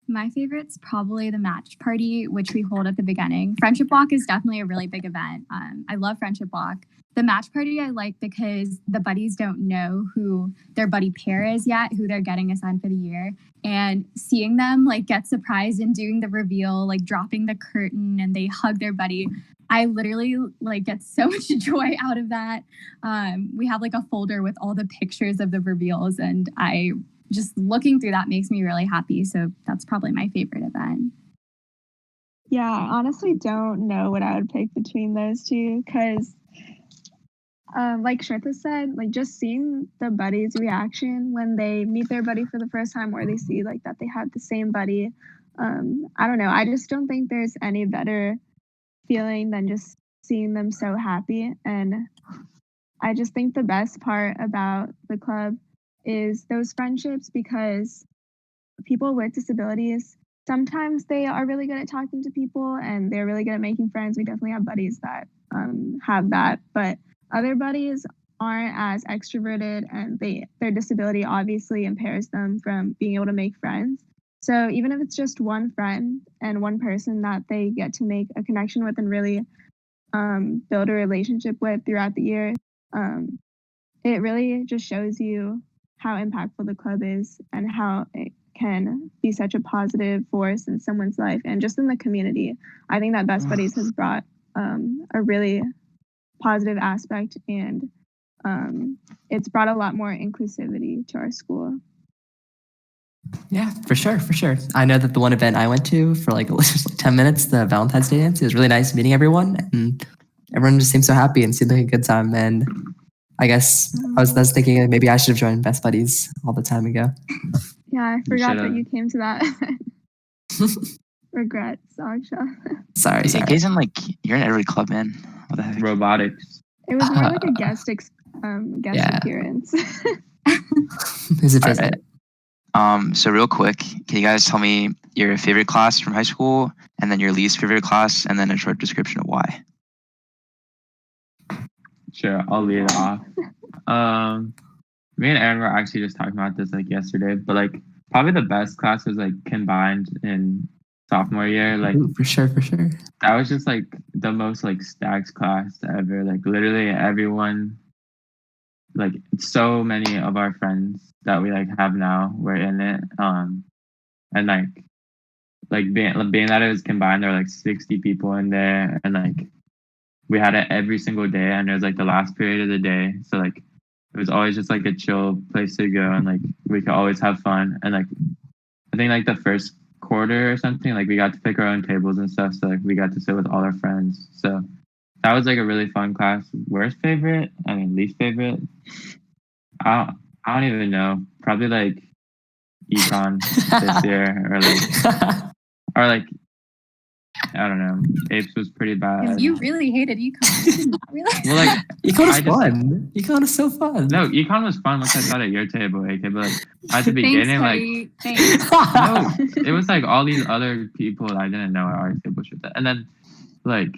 My favorite's probably the match party, which we hold at the beginning. Friendship Walk is definitely a really big event. I love Friendship Walk. The match party I like because the buddies don't know who their buddy pair is yet, who they're getting assigned for the year. And seeing them get surprised and doing the reveal, dropping the curtain, and they hug their buddy. I literally get so much joy out of that. We have a folder with all the pictures of the reveals, and just looking through that makes me really happy. So that's probably my favorite event. Yeah, I honestly don't know what I would pick between those two because, like Shritha said, just seeing the buddies' reaction when they meet their buddy for the first time, or they see that they have the same buddy. I don't know. I just don't think there's any better feeling than just seeing them so happy. And I just think the best part about the club is those friendships, because people with disabilities, sometimes they are really good at talking to people and they're really good at making friends. We definitely have buddies that have that, but other buddies aren't as extroverted, and their disability obviously impairs them from being able to make friends. So even if it's just one friend and one person that they get to make a connection with and really build a relationship with throughout the year, it really just shows you how impactful the club is and how it can be such a positive force in someone's life and just in the community. I think that Best Buddies has brought a really positive aspect, and it's brought a lot more inclusivity to our school. Yeah, for sure, for sure. I know that the one event I went to for just 10 minutes, the Valentine's Day dance, it was really nice meeting everyone, and everyone just seemed so happy and seemed like a good time. And I guess I was thinking maybe I should have joined Best Buddies all the time ago. Yeah, I forgot that you came to that. Regrets, Akshath. Sorry. You're in every club, man. What the heck? Robotics. It was more like a guest appearance. Is it All right. So real quick, can you guys tell me your favorite class from high school, and then your least favorite class, and then a short description of why? Sure, I'll lead it off. Me and Erin were actually just talking about this yesterday, but probably the best class was combined in sophomore year. Like, Ooh, for sure. that was just like the most like stacked class ever. Like, literally everyone, like, so many of our friends that we like have now were in it. And like being that it was combined, there were like 60 people in there, and like we had it every single day, and it was like the last period of the day, so like it was always just like a chill place to go, and like we could always have fun. And like I think like the first quarter or something, like we got to pick our own tables and stuff, so like we got to sit with all our friends. So that was like a really fun class. Worst favorite? I mean, least favorite? I don't even know. Probably like econ this year, or like I don't know. Apes was pretty bad. You really hated econ. Not really. Well, like Econ is fun. Econ is so fun. No, econ was fun once I sat at your table, AK. But like at the beginning, Thanks. no, it was like all these other people I didn't know at our table should that. And then like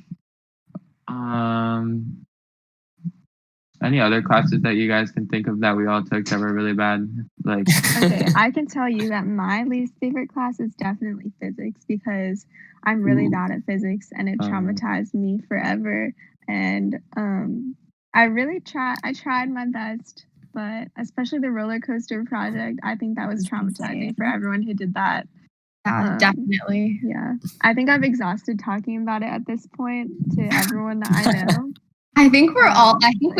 any other classes that you guys can think of that we all took that were really bad? Like Okay, I can tell you that my least favorite class is definitely physics, because I'm really bad at physics and it traumatized me forever. And I tried my best, but especially the roller coaster project, I think that was traumatizing for everyone who did that. Yeah, definitely. Yeah, I think I've exhausted talking about it at this point to everyone that I know. I think we all spent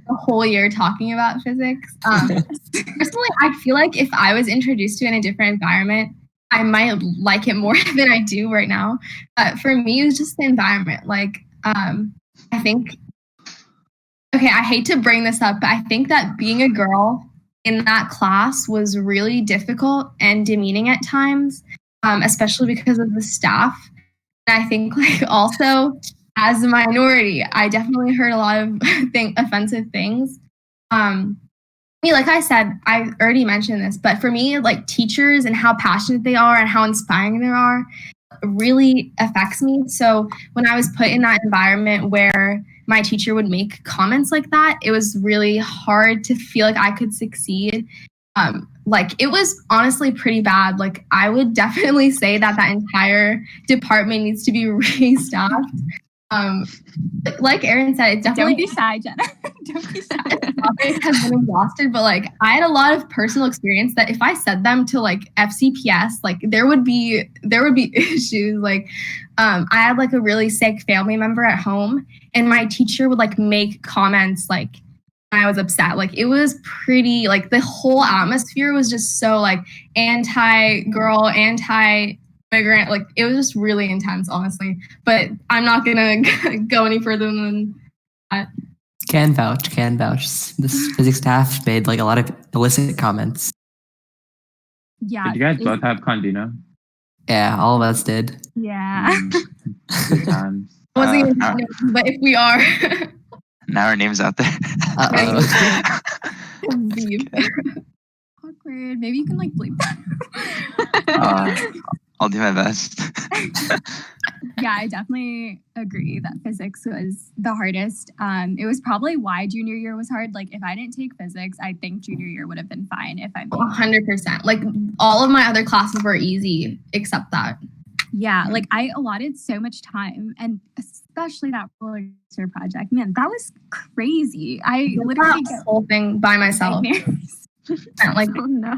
the whole year talking about physics. Personally, I feel like if I was introduced to it in a different environment, I might like it more than I do right now. For me, it was just the environment. Like, I think, okay, I hate to bring this up, but I think that being a girl in that class was really difficult and demeaning at times, especially because of the staff. And I think like also as a minority, I definitely heard a lot of offensive things. Like I said, I already mentioned this, but for me, like teachers and how passionate they are and how inspiring they are really affects me. So when I was put in that environment where my teacher would make comments like that, it was really hard to feel like I could succeed. Like it was honestly pretty bad. Like I would definitely say that entire department needs to be restaffed. Like Erin said, it definitely don't be shy, Jena. Don't be shy. It has been exhausted, but like I had a lot of personal experience that if I said them to like FCPS, like there would be issues. Like I had like a really sick family member at home, and my teacher would like make comments like I was upset. Like it was pretty, like the whole atmosphere was just so like anti-girl, anti-immigrant. Like it was just really intense, honestly. But I'm not gonna go any further than that. Can vouch. This physics staff made like a lot of illicit comments. Yeah. Did you guys both have Condino? Yeah, all of us did. Yeah. Good times. Wasn't even but if we are Now our name's out there. Awkward. Maybe you can like bleep that. I'll do my best. Yeah, I definitely agree that physics was the hardest. It was probably why junior year was hard. Like if I didn't take physics, I think junior year would have been fine if I'm 100%. Like all of my other classes were easy except that. Yeah, like I allotted so much time, and especially that roller coaster project. Man, that was crazy. I literally did the whole thing by myself. Like oh no.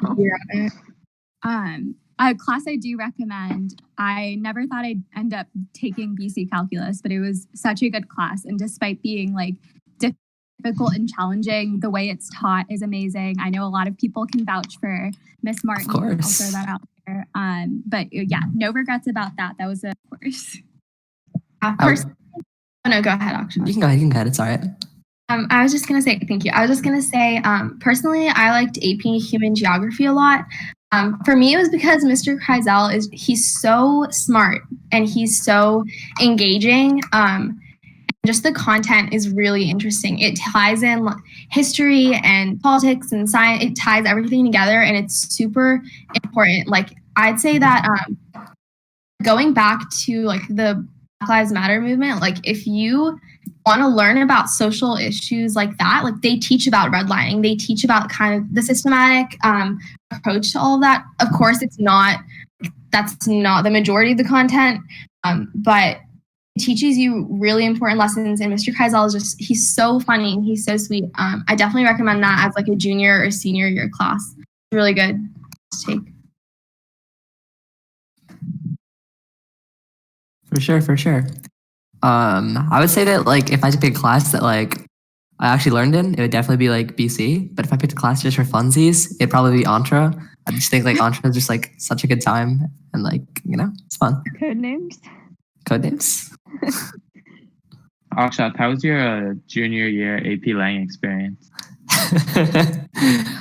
A class I do recommend. I never thought I'd end up taking BC Calculus, but it was such a good class, and despite being like difficult and challenging, the way it's taught is amazing. I know a lot of people can vouch for Miss Martin. Of course. I'll throw that out there. But yeah, no regrets about that. That was a course. No, go ahead, Akshath. You can go ahead. It's all right. I was just going to say, thank you. I was just going to say, personally, I liked AP Human Geography a lot. For me, it was because Mr. Kreisel he's so smart and he's so engaging. Just the content is really interesting. It ties in history and politics and science. It ties everything together, and it's super important. Like I'd say that going back to like the Black Lives Matter movement, like if you want to learn about social issues like that, like they teach about redlining, they teach about kind of the systematic approach to all of that. Of course, it's not that's not the majority of the content, but it teaches you really important lessons. And Mr. Keisel is he's so funny. He's so sweet. I definitely recommend that as like a junior or senior year class. It's really good to take. For sure. I would say that like if I took a class that like I actually learned in, it would definitely be like BC. But if I picked a class just for funsies, it'd probably be Entre. I just think like Entre is just like such a good time and like, you know, it's fun. Code names. Akshath, how was your junior year AP Lang experience?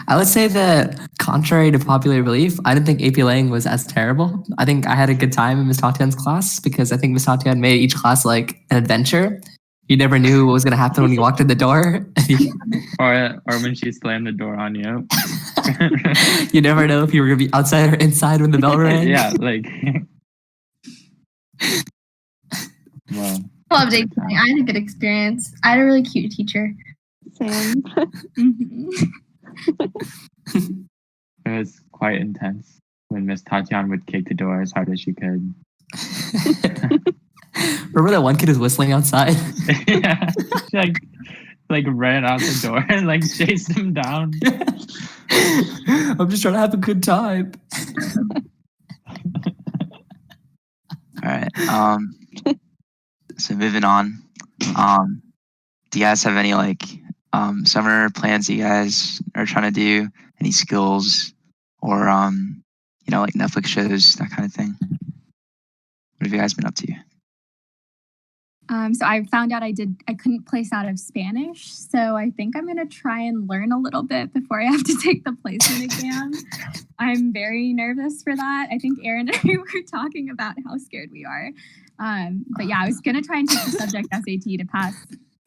I would say that contrary to popular belief, I didn't think AP Lang was as terrible. I think I had a good time in Ms. Tatian's class because I think Ms. Tatian made each class like an adventure. You never knew what was going to happen when you walked in the door. or when she slammed the door on you. You never know if you were going to be outside or inside when the bell rang. Yeah, like... Well, I loved AP Lang. I had a good experience. I had a really cute teacher. Same. It was quite intense when Miss Tatian would kick the door as hard as she could. Remember that one kid was whistling outside? Yeah, she like ran out the door and like chased him down. I'm just trying to have a good time. All right. So moving on. Do you guys have any like summer plans that you guys are trying to do? Any skills or you know, like Netflix shows, that kind of thing? What have you guys been up to? So I found out I couldn't place out of Spanish. So I think I'm going to try and learn a little bit before I have to take the placement exam. I'm very nervous for that. I think Erin and I were talking about how scared we are. But yeah, I was going to try and take the subject SAT to pass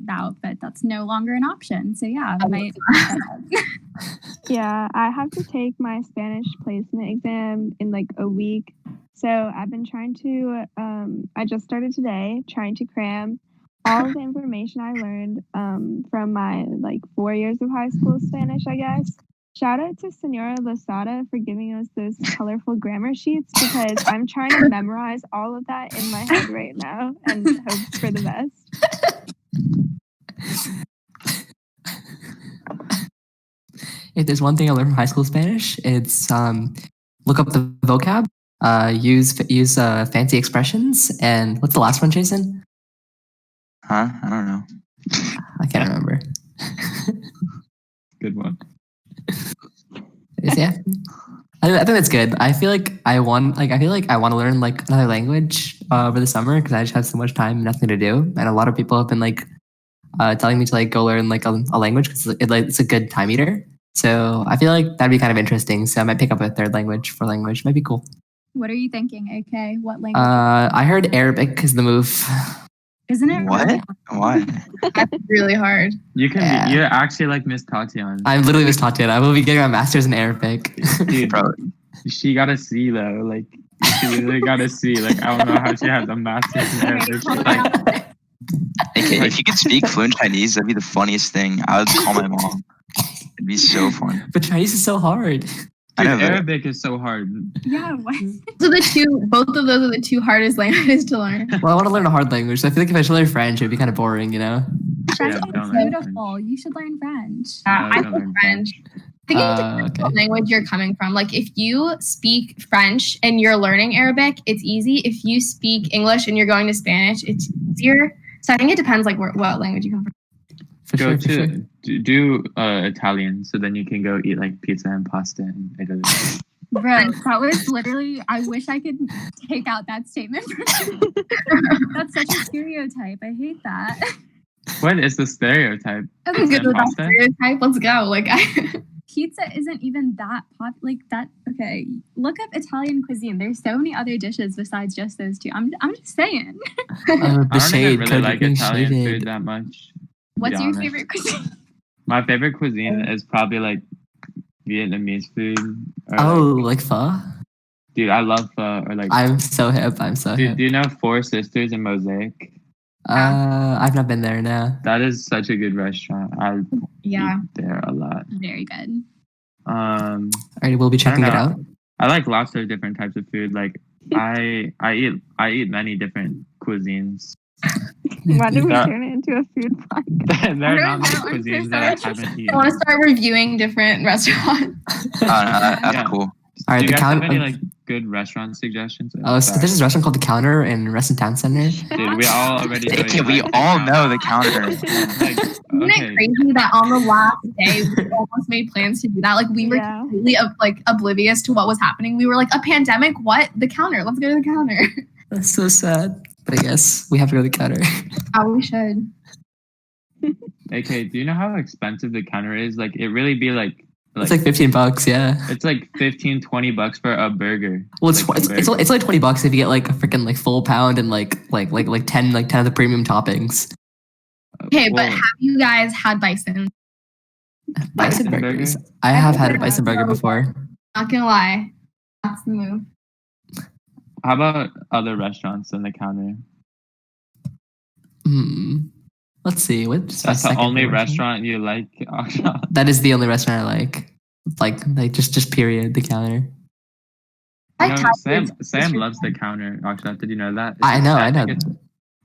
out, but that's no longer an option. So yeah, I might. Yeah, I have to take my Spanish placement exam in like a week. So I've been trying to, I just started today trying to cram all of the information I learned from my like 4 years of high school Spanish, I guess. Shout out to Senora Losada for giving us those colorful grammar sheets because I'm trying to memorize all of that in my head right now and hope for the best. If there's one thing I learned from high school Spanish, it's look up the vocab, use fancy expressions, and what's the last one, Jason? Huh? I don't know. I can't remember. Good one. Yeah, I think that's good. I feel like I want to learn like another language over the summer because I just have so much time, and nothing to do, and a lot of people have been like telling me to like go learn like a language because it's a good time eater. So I feel like that'd be kind of interesting. So I might pick up a third language. Might be cool. What are you thinking, AK? What language? I heard Arabic is the move. Isn't it? What? Really? Why? That's really hard. You can Yeah. you're actually like Miss Tatian. I'm literally Miss Tatiana. I will be getting my master's in Arabic. Dude, Bro, she got a C though. Like she literally got a C. Like I don't know how she has a master's in Arabic. Like, if you could speak fluent Chinese, that'd be the funniest thing. I would call my mom. It'd be so fun. But Chinese is so hard. I know, dude, but- Arabic is so hard. Yeah. What? So both of those are the two hardest languages to learn. Well, I want to learn a hard language. So I feel like if I should learn French, it'd be kind of boring, you know? French Yeah, is don't learn beautiful. You should learn French. I don't speak learn French. I think it depends Okay. what language you're coming from. Like if you speak French and you're learning Arabic, it's easy. If you speak English and you're going to Spanish, it's easier. So I think it depends like what language you come from. For sure. Do Italian, so then you can go eat like pizza and pasta in Italy. Bro, that was literally, I wish I could take out that statement from you. That's such a stereotype. I hate that. What is the stereotype? I'm good with that Pasta? stereotype. Let's go. Like Pizza isn't even that like that. Okay, look up Italian cuisine. There's so many other dishes besides just those two. I'm just saying. The I don't shade, even really Cody like being Italian shaded. food that much. What's be your honest. favorite cuisine? My favorite cuisine is probably like Vietnamese food. Or, Oh, like, like pho? dude, I love pho. Or like, I'm so hip. do you know Four Sisters in Mosaic? I've not been there now. That is such a good restaurant. I yeah. eat there a lot. Very good. Alright, we'll be checking I it don't out. I like lots of different types of food. Like I eat many different cuisines. Why did we There- turn it into a food podcast? there are I not don't many know, I'm so cuisines that sorry. I haven't I eaten. want to start reviewing different restaurants. Oh, no, that's Yeah. cool. All right, Do you the guys have count. any like good restaurant suggestions? Oh, so there's this restaurant called The Counter in Reston Town Center. Dude, we all already know. Okay, you we like all Counter. know the counter. Like, Isn't okay. it crazy that on the last day we almost made plans to do that? Like we were Yeah. completely oblivious to what was happening. We were like, a pandemic? What? The Counter? Let's go to the Counter. That's so sad. But I guess we have to go to The Counter. Oh, we should. Okay, do you know how expensive the counter is? Like, it really be like It's like $15, yeah. it's like $15-$20 for a burger. Well, it's Like, it's like $20 if you get like a freaking like full pound and like 10 of the premium toppings. Okay, but Well, have you guys had bison? Bison Bison burgers. burger? I have had a Yeah. bison burger before. Not gonna lie, that's the move. how about other restaurants in the counter? Let's see. What's my That's the second only favorite restaurant you like, Akshath? That is the only restaurant I like. Like just period. The Counter. I You know, tried Sam loves the counter, Akshath. Did you know that? I know. think it's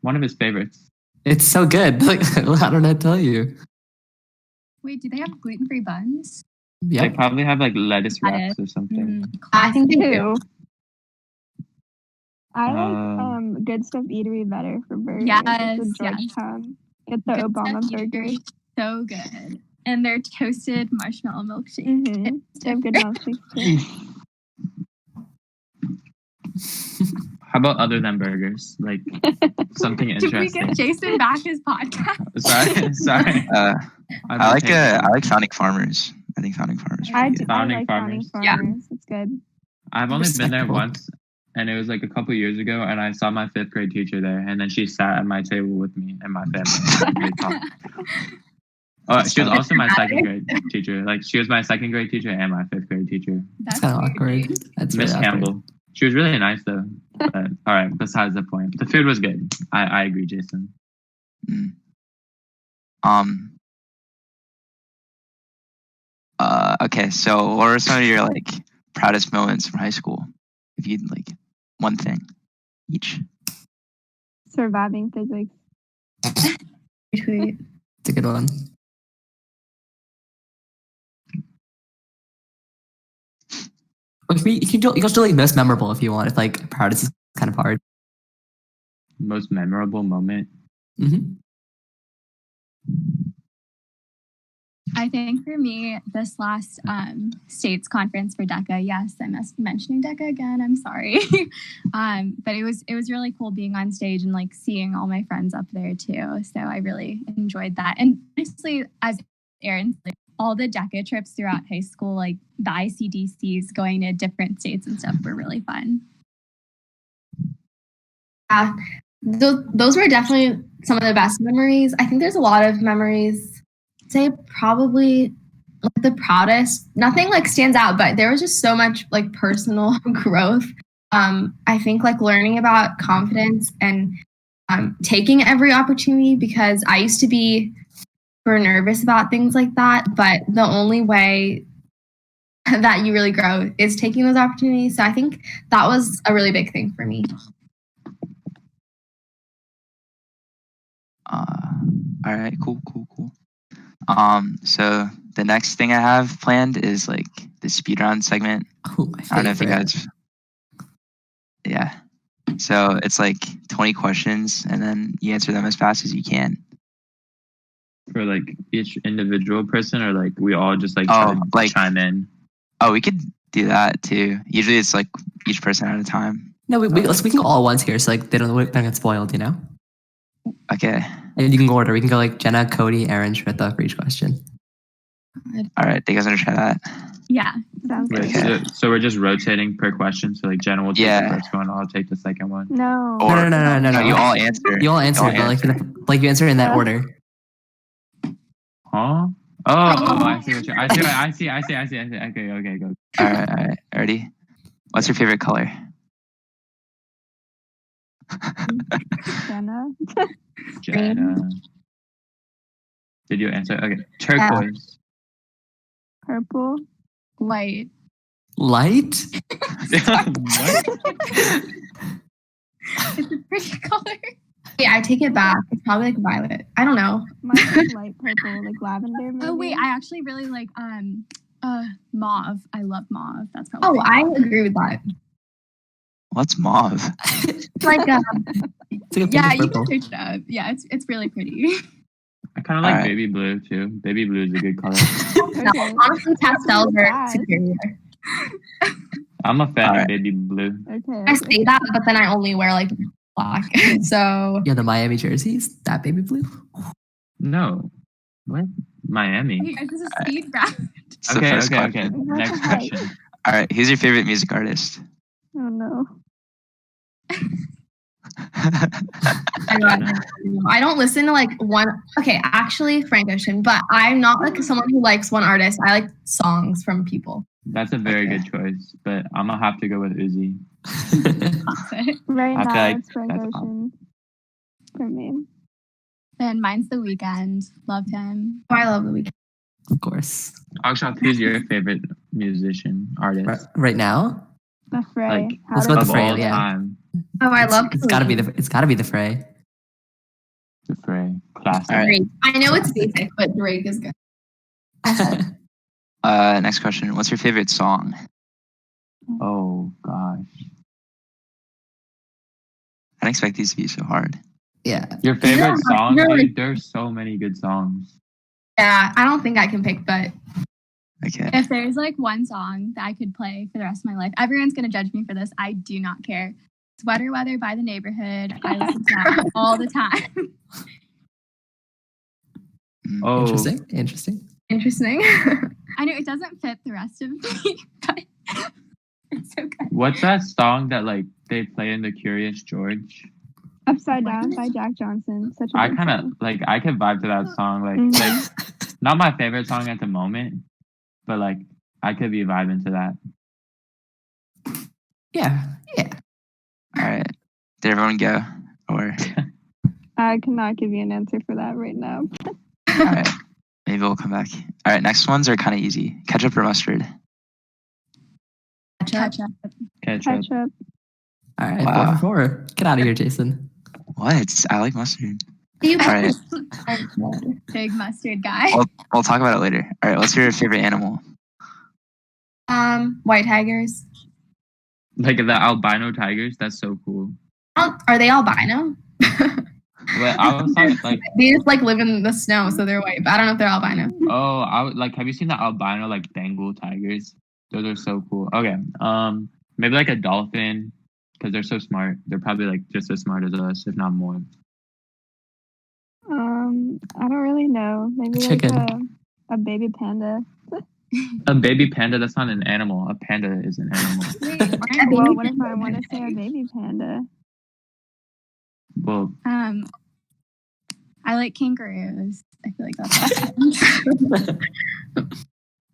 one of his favorites. It's so good. Like how don't I tell you? Wait, do they have gluten-free buns? They Yeah. probably have like lettuce Got wraps or something. I think they do. Ew. I Um, like Good Stuff Eatery better for burgers. Yes, It's in yes. Georgetown. Get the Good Obama Stuff burger. Eatery, so good. And their toasted marshmallow milkshake. Mm-hmm. They have good milkshakes too. How about other than burgers? Like something Did we interesting. get Jason back his podcast? Sorry. I like Founding Farmers. I think Founding Farmers. Is I pretty do. good. I Founding like Founding Farmers. Yeah. Farmers. It's good. I've only been there Respectable. once, and it was like a couple years ago, and I saw my 5th grade teacher there, and then she sat at my table with me and my family. And we talked. Oh, she was also my 2nd grade teacher. Like she was my 2nd grade teacher and my 5th grade teacher. That's It's kind of weird, awkward. dude. That's Miss very awkward. Campbell. She was really nice though. But all right, besides the point. The food was good. I agree, Jason. Mm. Okay, so what are some of your like proudest moments from high school? If you'd like one thing each. Surviving physics. Retweet. It's a good one. You can just do like most memorable if you want. If like proudest is kind of hard. Most memorable moment. Mm-hmm. I think for me, this last states conference for DECA, yes, I'm mentioning DECA again. I'm sorry, but it was really cool being on stage and like seeing all my friends up there too. So I really enjoyed that. And honestly, as Erin, like all the DECA trips throughout high school, like the ICDCs going to different states and stuff, were really fun. Yeah, those were definitely some of the best memories. I think there's a lot of memories. I'd say probably like the proudest. Nothing like stands out, but there was just so much like personal growth. I think like learning about confidence and taking every opportunity, because I used to be super nervous about things like that. But the only way that you really grow is taking those opportunities. So I think that was a really big thing for me. All right, cool. So the next thing I have planned is like the speedrun segment. Ooh, my I don't know if you favorite. guys. Yeah. So it's like 20 questions, and then you answer them as fast as you can. For like each individual person, or like we all just like Oh, try to like- chime in. Oh, we could do that too. Usually it's like each person at a time. No, we can go all at once here, so like they don't get spoiled, you know. Okay. And you can go order. We can go like Jena, Cody, Erin, Shritha for each question. All right. You guys want to try that? Yeah. Sounds Wait, good. so we're just rotating per question. So like Jenna will take Yeah. the first one, I'll take the second one. No. Or- No. You all answer. You all answer, You all but like you answer in that Yeah. order. Huh? Oh, I see what I see. Okay, go. All right. Ready? What's your favorite color? Jenna. Jenna. Did you answer? Okay. Turquoise. Purple. Light. Light? What? It's a pretty color. Yeah, I take it back. It's probably like violet. I don't know. Mine's like light purple, like lavender. Maybe. Oh wait, I actually really like mauve. I love mauve. That's probably. Oh, I agree with that. What's mauve? It's like It's like a Yeah, pinkish you purple. can search it up. Yeah, it's really pretty. I kind of like Alright. baby blue too. Baby blue is a good color. Okay. honestly pastels are Bad. superior. I'm a fan Alright. of baby blue. Okay. I say that, but then I only wear like black. So Yeah, the Miami jerseys, that baby blue. No. What? Miami. You guys, this is a speed round. It's the Okay, first okay. question. Next question. All right, who's your favorite music artist? Oh no. I don't listen to like one. Okay, actually, Frank Ocean, but I'm not like someone who likes one artist. I like songs from people. That's a very Okay. good choice, but I'm gonna have to go with Uzi. Right I feel now, like it's Frank that's Ocean for me. And mine's The Weeknd. Love him. Oh, I love The Weeknd. Of course. Akshath, who's your favorite musician, artist? Right now, The Fray. Like, How let's did go with Of the Fray. all Yeah, time, Oh, I love. it's gotta be the Fray. the Fray, classic. All right. Drake. I know it's basic, but Drake is good. Next question. What's your favorite song? Oh gosh, I didn't expect these to be so hard. Yeah. your favorite Yeah, song? really. Dude, there's so many good songs. Yeah, I don't think I can pick, but Okay. If there's like one song that I could play for the rest of my life, everyone's gonna judge me for this. I do not care. Sweater Weather by The Neighborhood. I listen to that all the time. Oh, Interesting. interesting. I know it doesn't fit the rest of me, but it's so good. what's that song that like they play in the Curious George? Upside Down by Jack Johnson. Such a I good kind of song. like I could vibe to that song. Like, Mhm. like not my favorite song at the moment, but like I could be vibing to that. Yeah. All right. Did everyone go? Or I cannot give you an answer for that right now. all right. Maybe we'll come back. All right. Next ones are kind of easy. Ketchup or mustard? Ketchup. Ketchup. Ketchup. All right. Wow. 4 for 4. Get out of here, Jason. What? I like mustard. You All right. Big mustard guy. We'll talk about it later. All right. What's your favorite animal? White tigers. Like the albino tigers. That's so cool. Are they albino? But I was like, They just like live in the snow, so they're white. But I don't know if they're albino. oh, like, have you seen the albino like Bengal tigers? Those are so cool. Okay, maybe like a dolphin because they're so smart. They're probably like just as smart as us, if not more. I don't really know. Maybe Chicken. like a baby panda. A baby panda. That's not an animal. A panda is an animal. Wait, Well, what if I want to say a baby panda? Well, I like kangaroos. I feel like that's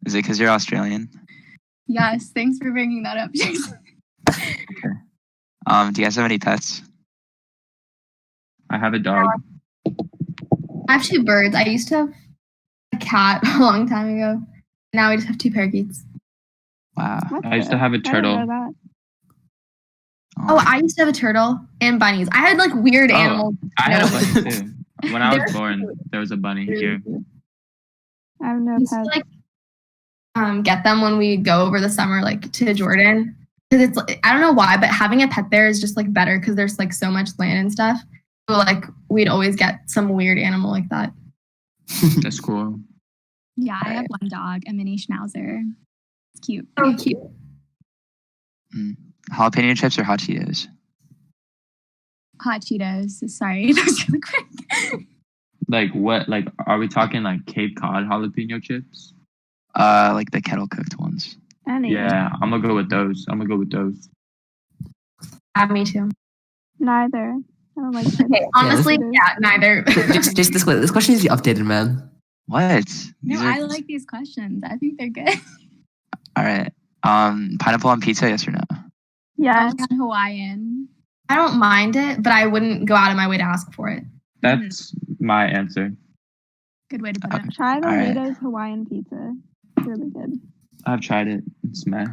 Is it because you're Australian? Yes, thanks for bringing that up, Jason. Do you guys have any pets? I have a dog. I have 2 birds. I used to have a cat a long time ago. Now we just have 2 parakeets. Wow. What I used the- to have a I didn't turtle. know that. Oh, I used to have a turtle and bunnies. I had like weird Oh, animals. I had a No. bunny too. When I was born, there was a bunny here. I have no We used to pets. like get them when we go over the summer like to Jordan because it's like, I don't know why, but having a pet there is just like better because there's like so much land and stuff. So like we'd always get some weird animal like that. That's cool. Yeah, I have one dog, a mini schnauzer. It's cute. So cute. Jalapeno chips or hot Cheetos? Hot Cheetos. Sorry, that was really quick. Like what? Like, are we talking like Cape Cod jalapeno chips? Like the kettle cooked ones. Any. Yeah, I'm gonna go with those. Me too. Neither. I don't like chips. Okay, honestly, Cheetos. yeah, neither. just this question needs to be updated, man. What? No, These are- I like these questions. I think they're good. All right. Pineapple on pizza, yes or no? Yeah. On Hawaiian. I don't mind it, but I wouldn't go out of my way to ask for it. That's my answer. Good way to put it. Try the All right. Lido's Hawaiian pizza. It's really good. I've tried it. It's meh.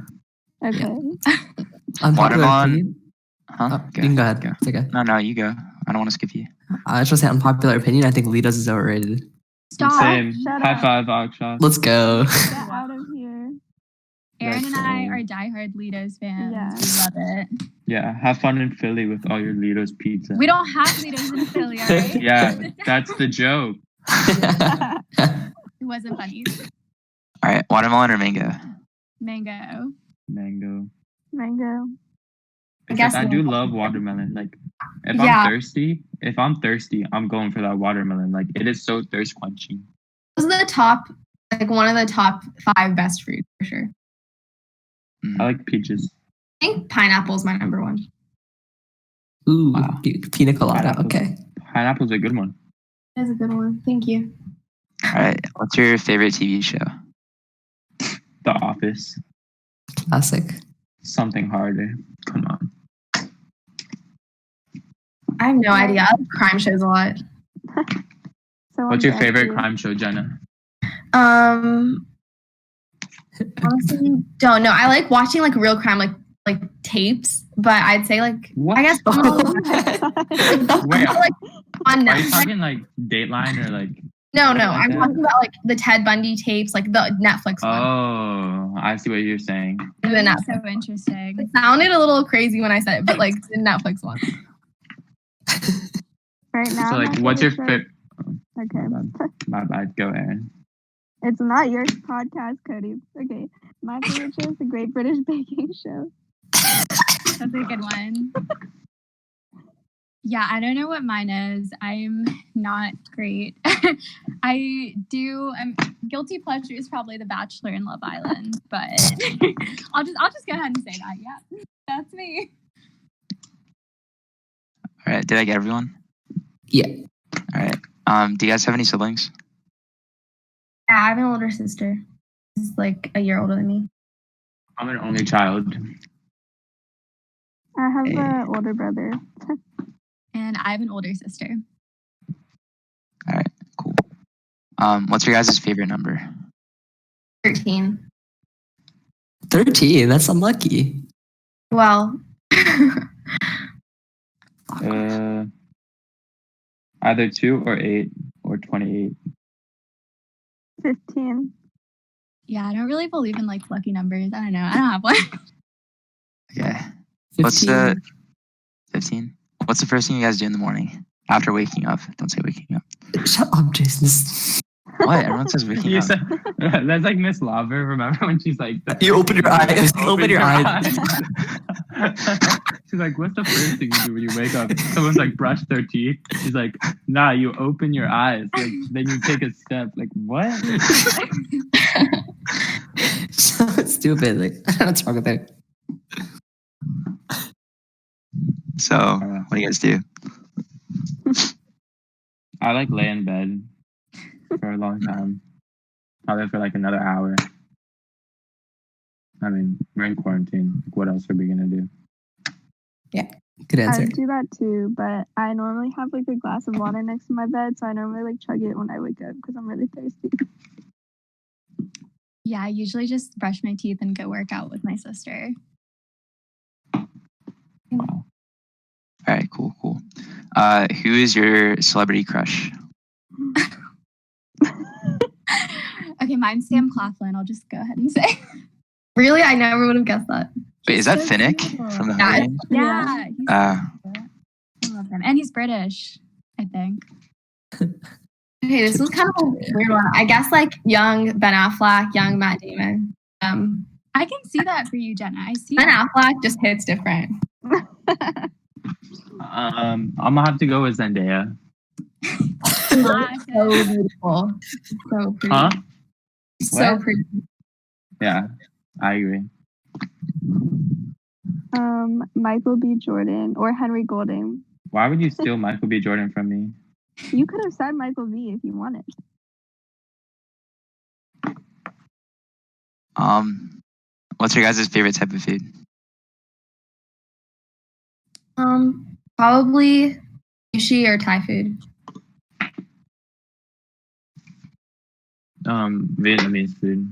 Okay. Unpopular Watermelon. opinion. Huh? Oh, you can go ahead. It's okay. No, you go. I don't want to skip you. I just want to say unpopular opinion. I think Litos is overrated. Stop. Same. Shut High up. five, Akshath. Let's go. Get out of here. Erin and Let's I go. are diehard Litos fans. Yeah. We love it. Yeah, have fun in Philly with all your Litos pizza. We don't have Litos in Philly, all right? Yeah, that's the joke. It wasn't funny. All right, watermelon or mango? Mango. Mango. Mango. guess I do mango. love watermelon. Like, if Yeah. I'm thirsty, I'm going for that watermelon. Like, it is so thirst quenching. This is the top, like one of the top 5 best fruits for sure. Mhm. I like peaches. I think pineapple is my number 1. Ooh, Wow. pina colada. Pineapple's- Okay. Pineapple's a good one. That's a good one. Thank you. All right, what's your favorite TV show? The Office. Classic. Something harder. Come on. I have no idea. I like crime shows a lot. So What's your favorite crime? crime show, Jenna? Honestly, don't know. I like watching like real crime, like tapes. But I'd say like What? I guess Oh my Wait, like on are you Netflix. talking like Dateline or like? No, like I'm that? talking about like the Ted Bundy tapes, like the Netflix one. Oh, I see what you're saying. The That Netflix was so interesting. It sounded a little crazy when I said it, but like the Netflix one. Right now. So, like, my what's your favorite favorite? show- Okay. My bad. Go, Erin. It's not your podcast, Cody. Okay. My favorite show is the Great British Baking Show. That's a good one. Yeah, I don't know what mine is. I'm not great. Guilty pleasure is probably The Bachelor and Love Island, but I'll just go ahead and say that. Yeah, that's me. All right, did I get everyone? Yeah. All right. Do you guys have any siblings? Yeah, I have an older sister. She's like a year older than me. I'm an only child. I have an older brother. And I have an older sister. All right, cool. What's your guys' favorite number? 13. 13. That's unlucky. Well, Either 2 or 8 or 28. 15. Yeah, I don't really believe in like lucky numbers. I don't know. I don't have one. Okay. 15. What's the 15? What's the first thing you guys do in the morning after waking up? Don't say waking up. Shut up, Jason. What? Everyone says waking You up. said, that's like Miss Lava. Remember when she's like, You open your eyes. Open your eyes. She's like, what's the first thing you do when you wake up? Someone's like, brush their teeth. She's like, nah, you open your eyes. Like, then you take a step. Like, what? So stupid. Like, what's wrong with it? So, what do you guys do? I like lay in bed for a long time. Probably for like another hour. I mean, we're in quarantine. Like, what else are we gonna do? Good answer. I do that too, but I normally have like a glass of water next to my bed, so I normally like chug it when I wake up because I'm really thirsty. Yeah, I usually just brush my teeth and go work out with my sister. Wow. All right, cool. Who is your celebrity crush? Okay, mine's Sam Claflin. I'll just go ahead and say. really, I never would have guessed that. Wait, is that so Finnick cute. from the Yeah, Hunger Games? Yeah, he's Uh, so cute. I love him, and he's British, I think. Okay, this was kind of a weird one. I guess like young Ben Affleck, young Matt Damon. I can see that for you, Jenna. I see. Ben Affleck just hits different. I'm gonna have to go with Zendaya. So beautiful. So pretty. Huh? So What? pretty. Yeah, I agree. Michael B. Jordan or Henry Golding. Why would you steal Michael B. Jordan from me? You could have said Michael B. if you wanted. What's your guys' favorite type of food? Probably sushi or Thai food. Vietnamese food.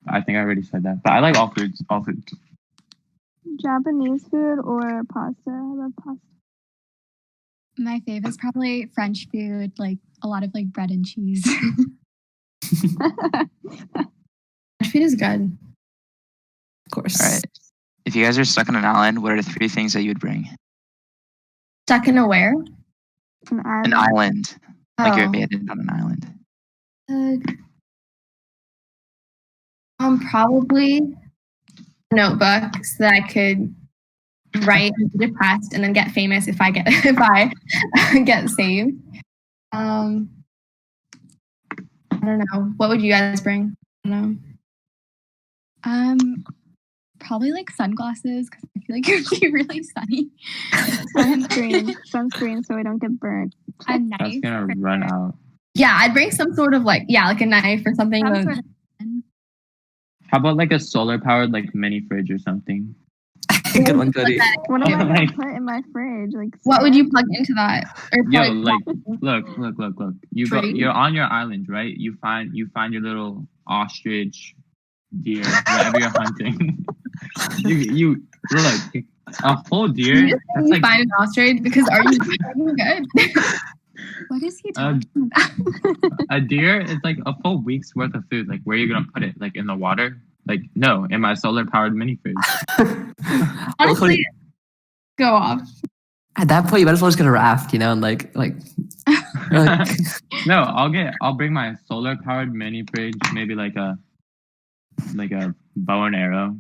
I think I already said that. But I like all foods. All foods. Japanese food or pasta? I love pasta. My fave is probably French food, like a lot of like bread and cheese. French food is good. Of course. All right. If you guys are stuck on an island, what are the 3 things that you would bring? Stuck in a where? An An island. island. Like you're Oh. abandoned on an island. Probably a notebook so that I could write and be depressed and then get famous if I get saved. I don't know. What would you guys bring? I don't know. Probably like sunglasses because I feel like it would be really sunny. Sunscreen so I don't get burnt. A That's knife. gonna for run sure. out. Yeah, I'd bring some sort of like a knife or something. Some that- sort of gun. How about like a solar powered like mini fridge or something? Good one, Cody. What am I gonna Like- put in my fridge? Like What would you plug into that? Or Yo, plug- like look. You're on your island, right? You find your little ostrich, deer, whatever you're hunting. you look a whole deer. You just That's you like find an ostrich because are you fucking good? What is he talking about? a deer is like a full week's worth of food. Like where are you gonna put it? Like in the water? Like no, in my solar powered mini fridge. Honestly, go off. At that point, you might as well just get a raft, and like No, I'll bring my solar powered mini fridge, maybe like a bow and arrow.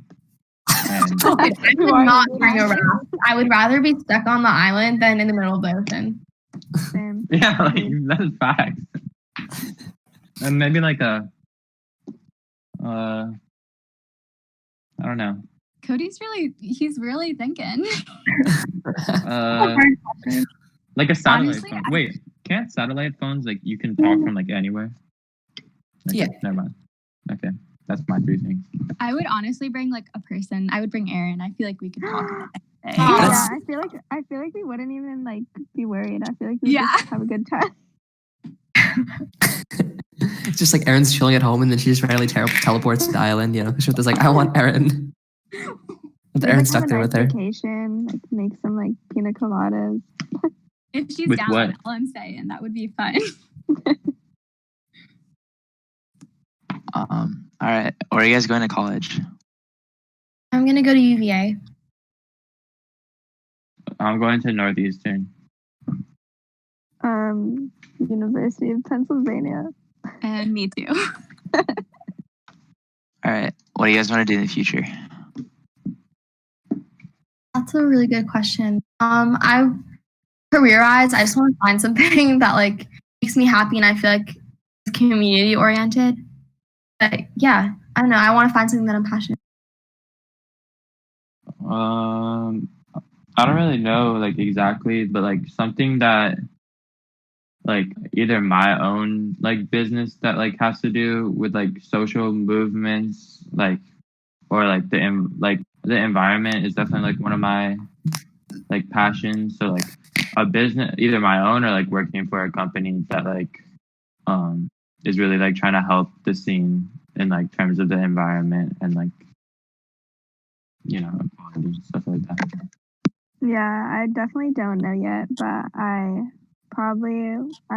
And I would not bring a raft. I would rather be stuck on the island than in the middle of the ocean. Same. yeah, like that's facts. And maybe like a I don't know. Cody's really thinking. Like a satellite Honestly, phone. Wait, can't satellite phones like you can talk from like anywhere? Okay, Yeah. Never mind. Okay, that's my 3 things. I would honestly bring like a person. I would bring Erin. I feel like we could talk about it. Yeah, That's- I feel like we wouldn't even like be worried. I feel like we would Yeah. just have a good time. it's just like Erin's chilling at home, and then she just randomly teleports to the island. Shritha's like, I want Erin. With We Erin could stuck have a there nice with her. Vacation, like make some like pina coladas. If she's With down, what? that's all I'm saying. That would be fun. All right. Or are you guys going to college? I'm gonna go to UVA. I'm going to Northeastern. University of Pennsylvania. And me too. All right. What do you guys want to do in the future? That's a really good question. Career-wise, I just want to find something that like makes me happy and I feel like is community oriented. But yeah, I don't know. I want to find something that I'm passionate. I don't really know like exactly, but like something that like either my own like business that like has to do with like social movements, like or like the environment is definitely like one of my like passions. So like a business, either my own or like working for a company that like is really like trying to help the scene in like terms of the environment and like equality and stuff like that. Yeah, I definitely don't know yet, but I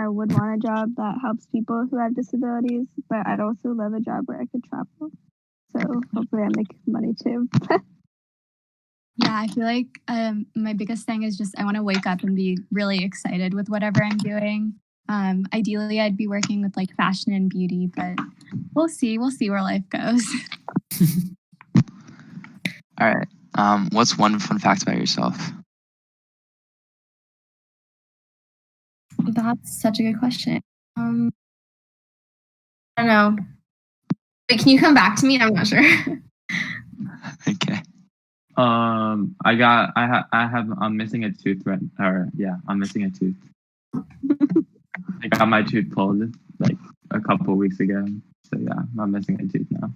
would want a job that helps people who have disabilities, but I'd also love a job where I could travel. So hopefully I make money too. Yeah, I feel like my biggest thing is just I want to wake up and be really excited with whatever I'm doing. Ideally, I'd be working with like fashion and beauty, but we'll see. We'll see where life goes. All right. What's one fun fact about yourself? That's such a good question. I don't know. Wait, can you come back to me? I'm not sure. Okay. I'm missing a tooth I'm missing a tooth. I got my tooth pulled like a couple weeks ago. So yeah, I'm missing a tooth now.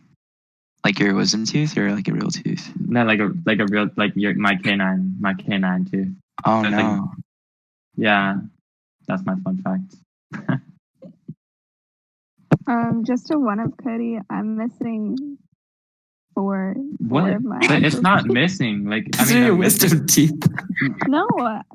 Like your wisdom tooth or like a real tooth? No, like a real my canine tooth. Oh So it's no. Yeah, that's my fun fact. Just to one up Cody, I'm missing four What? of my But it's actual not teeth. missing. Like, I These are mean, your they're missing. wisdom teeth. No,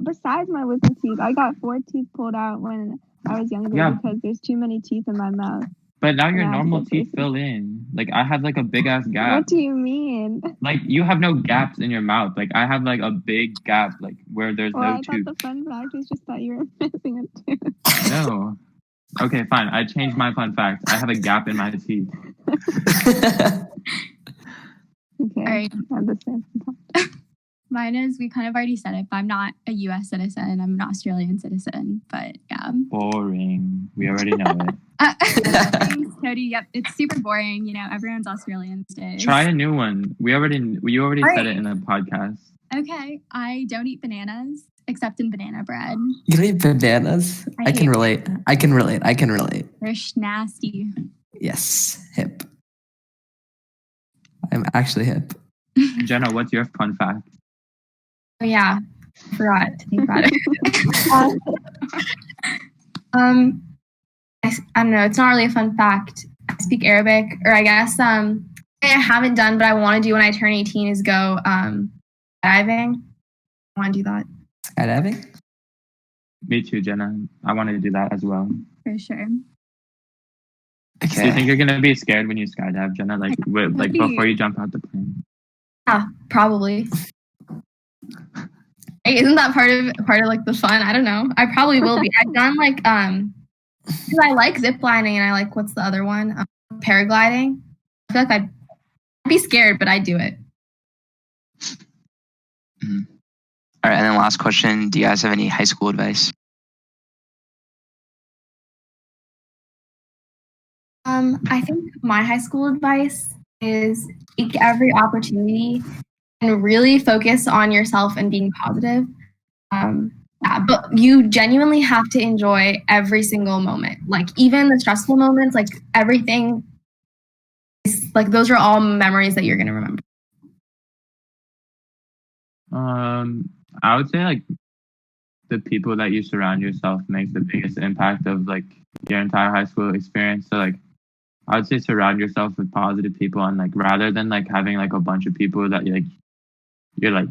besides my wisdom teeth, I got 4 teeth pulled out when I was younger Yeah. because there's too many teeth in my mouth. But now your And I have to normal get teeth braces. fill in. Like, I have like a big ass gap. What do you mean? Like, you have no gaps in your mouth. Like, I have like a big gap, like where there's Well, no I thought tooth. the fun fact was just that you were missing a tooth. No. Okay, fine. I changed my fun fact. I have a gap in my teeth. Okay, All right. I have the same fun fact. Mine is, we kind of already said it, but I'm not a US citizen. I'm an Australian citizen. But yeah. Boring. We already know it. Thanks, Cody. Yep, it's super boring. You know, everyone's Australian these days. Try a new one. You already All said right. it in the podcast. Okay, I don't eat bananas except in banana bread. You don't eat bananas? I I can hate relate. I can relate. They're nasty. Yes, hip. I'm actually hip. Jenna, what's your fun fact? Oh, yeah, forgot to think about it. I don't know. It's not really a fun fact. I speak Arabic, or I guess I haven't done, but I want to do when I turn 18 is go diving. I want to do that. Skydiving? Me too, Jenna. I want to do that as well. For sure. Do you Okay. think you're gonna be scared when you skydive, Jenna? Like, before you jump out the plane? Yeah, probably. Hey, isn't that part of like the fun? I don't know. I probably will be. I've done like because I like zip lining and I like what's the other one? Paragliding. I feel like I'd be scared, but I'd do it. Mhm. All right, and then last question: do you guys have any high school advice? I think my high school advice is take every opportunity and really focus on yourself and being positive. Yeah, but you genuinely have to enjoy every single moment, like even the stressful moments, like everything. Like those are all memories that you're gonna remember. I would say like the people that you surround yourself makes the biggest impact of like your entire high school experience. So like I would say surround yourself with positive people, and like rather than like having like a bunch of people that you're like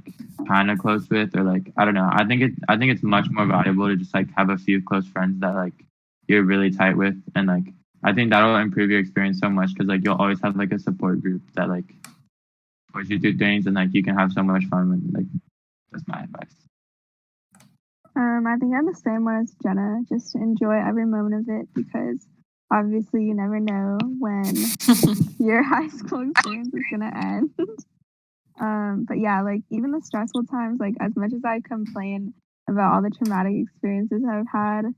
kind of close with, or like I don't know. I think it's much more valuable to just like have a few close friends that like you're really tight with, and like I think that'll improve your experience so much because like you'll always have like a support group that like push you through things, and like you can have so much fun with. Like that's my advice. I think I'm the same one as Jenna. Just enjoy every moment of it because obviously you never know when your high school experience is gonna end. But yeah, like even the stressful times, like as much as I complain about all the traumatic experiences I've had,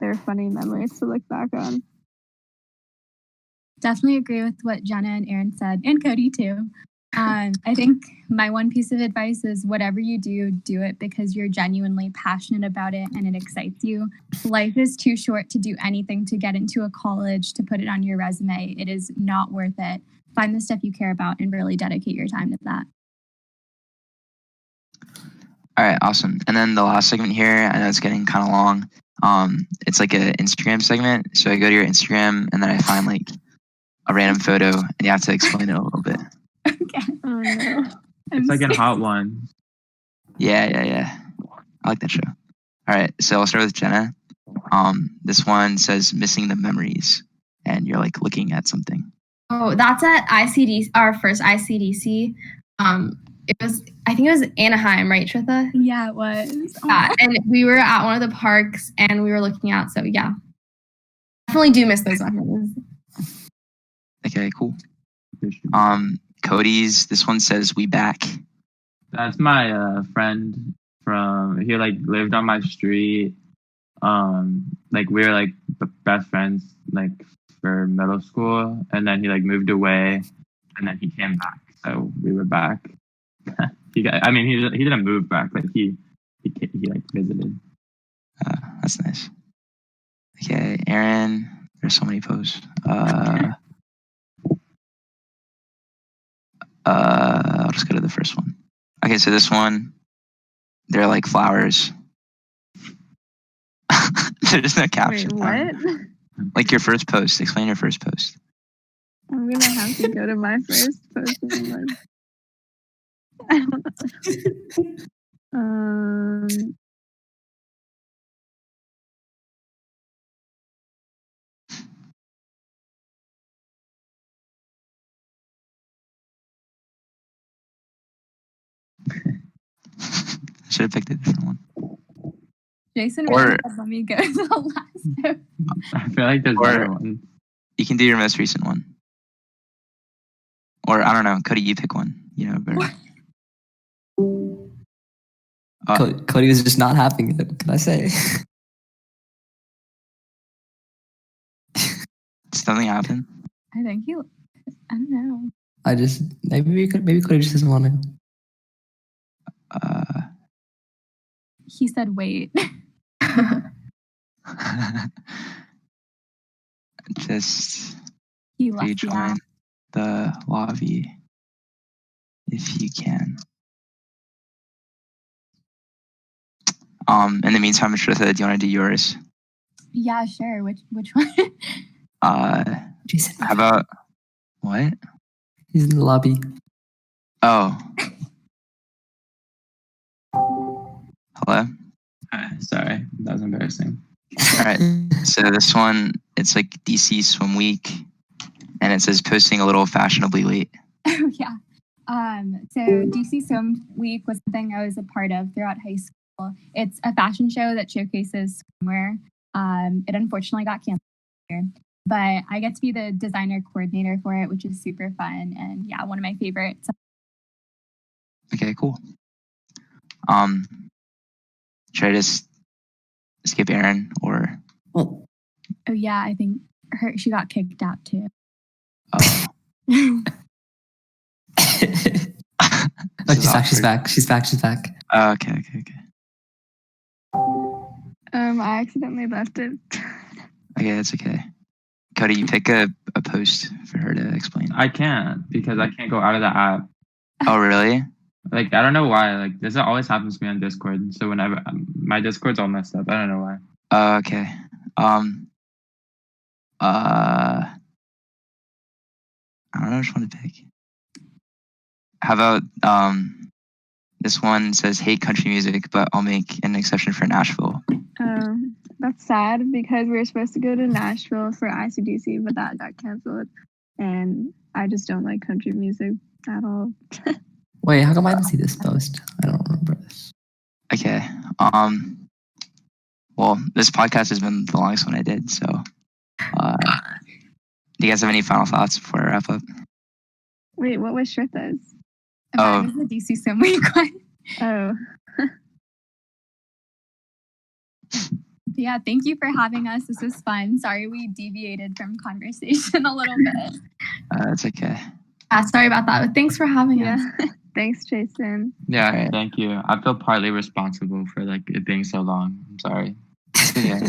they're funny memories to look back on. Definitely agree with what Jenna and Erin said, and Cody too. I think my one piece of advice is whatever you do it because you're genuinely passionate about it and it excites you. Life is too short to do anything to get into a college to put it on your resume. It is not worth it. Find the stuff you care about and really dedicate your time to that. All right, awesome. And then the last segment here, I know it's getting kind of long. It's like an Instagram segment. So I go to your Instagram and then I find like a random photo and you have to explain it a little bit. Okay. Oh no. It's like in Hot Ones. Yeah. I like that show. All right, so I'll start with Jenna. This one says missing the memories, and you're like looking at something. Oh, that's at ICDC, our first ICDC. I think it was Anaheim, right, Shritha? Yeah, it was. And we were at one of the parks and we were looking out. So yeah, definitely do miss those memories. Okay, cool. Cody's, this one says we back. That's my friend from he like lived on my street. Like we were like best friends like for middle school, and then he like moved away, and then he came back, so we were back. He didn't move back, like he like visited. That's nice. Okay, Erin, there's so many posts. I'll just go to the first one. Okay, so this one, they're like flowers. There's no caption. Wait, what? Like your first post. Explain your first post. I'm gonna have to go to my first post. I don't know. Should have picked a different one. Jason Or- really said, let me go to the last post. I feel like there's Or- better ones. You can do your most recent one. Or I don't know, Cody, you pick one. You know better. Cody was just not having it. What can I say? Did something happen? I think I don't know. Maybe Cody just doesn't want to. He said, wait. Just He left the rejoin app. the lobby if you can. In the meantime, Shritha, do you want to do yours? Yeah, sure. Which one? Jason, How about what? he's in the lobby. Oh. Hello? Sorry, that was embarrassing. All right. So this one, it's like DC Swim Week, and it says posting a little fashionably late. Oh, yeah. So DC Swim Week was something I was a part of throughout high school. It's a fashion show that showcases swimwear. It unfortunately got canceled this year, but I get to be the designer coordinator for it, which is super fun. And yeah, one of my favorites. Okay, cool. Should I just skip Erin or? Well, Oh yeah, I think she got kicked out too. Oh. She's back. She's back. Oh, okay. I accidentally left it. Okay, that's okay. Cody, you pick a post for her to explain. I can't because I can't go out of the app. Oh, really? Like, I don't know why. Like, this always happens to me on Discord. So whenever my Discord's all messed up, I don't know why. Oh, okay. I don't know which one to pick. How about this one says hate country music, but I'll make an exception for Nashville. That's sad because we were supposed to go to Nashville for ICDC, but that got canceled. And I just don't like country music at all. Wait, how come I didn't see this post? I don't remember this. Okay. Well, this podcast has been the longest one I did, so do you guys have any final thoughts before I wrap up? Wait, what was Shritha's? That was the DC Swim Week one. Oh. Yeah, thank you for having us. This was fun. Sorry we deviated from conversation a little bit. That's okay. Sorry about that, but thanks for having us. Thanks, Jason. Yeah, All right. thank you. I feel partly responsible for like it being so long. I'm sorry. Yeah.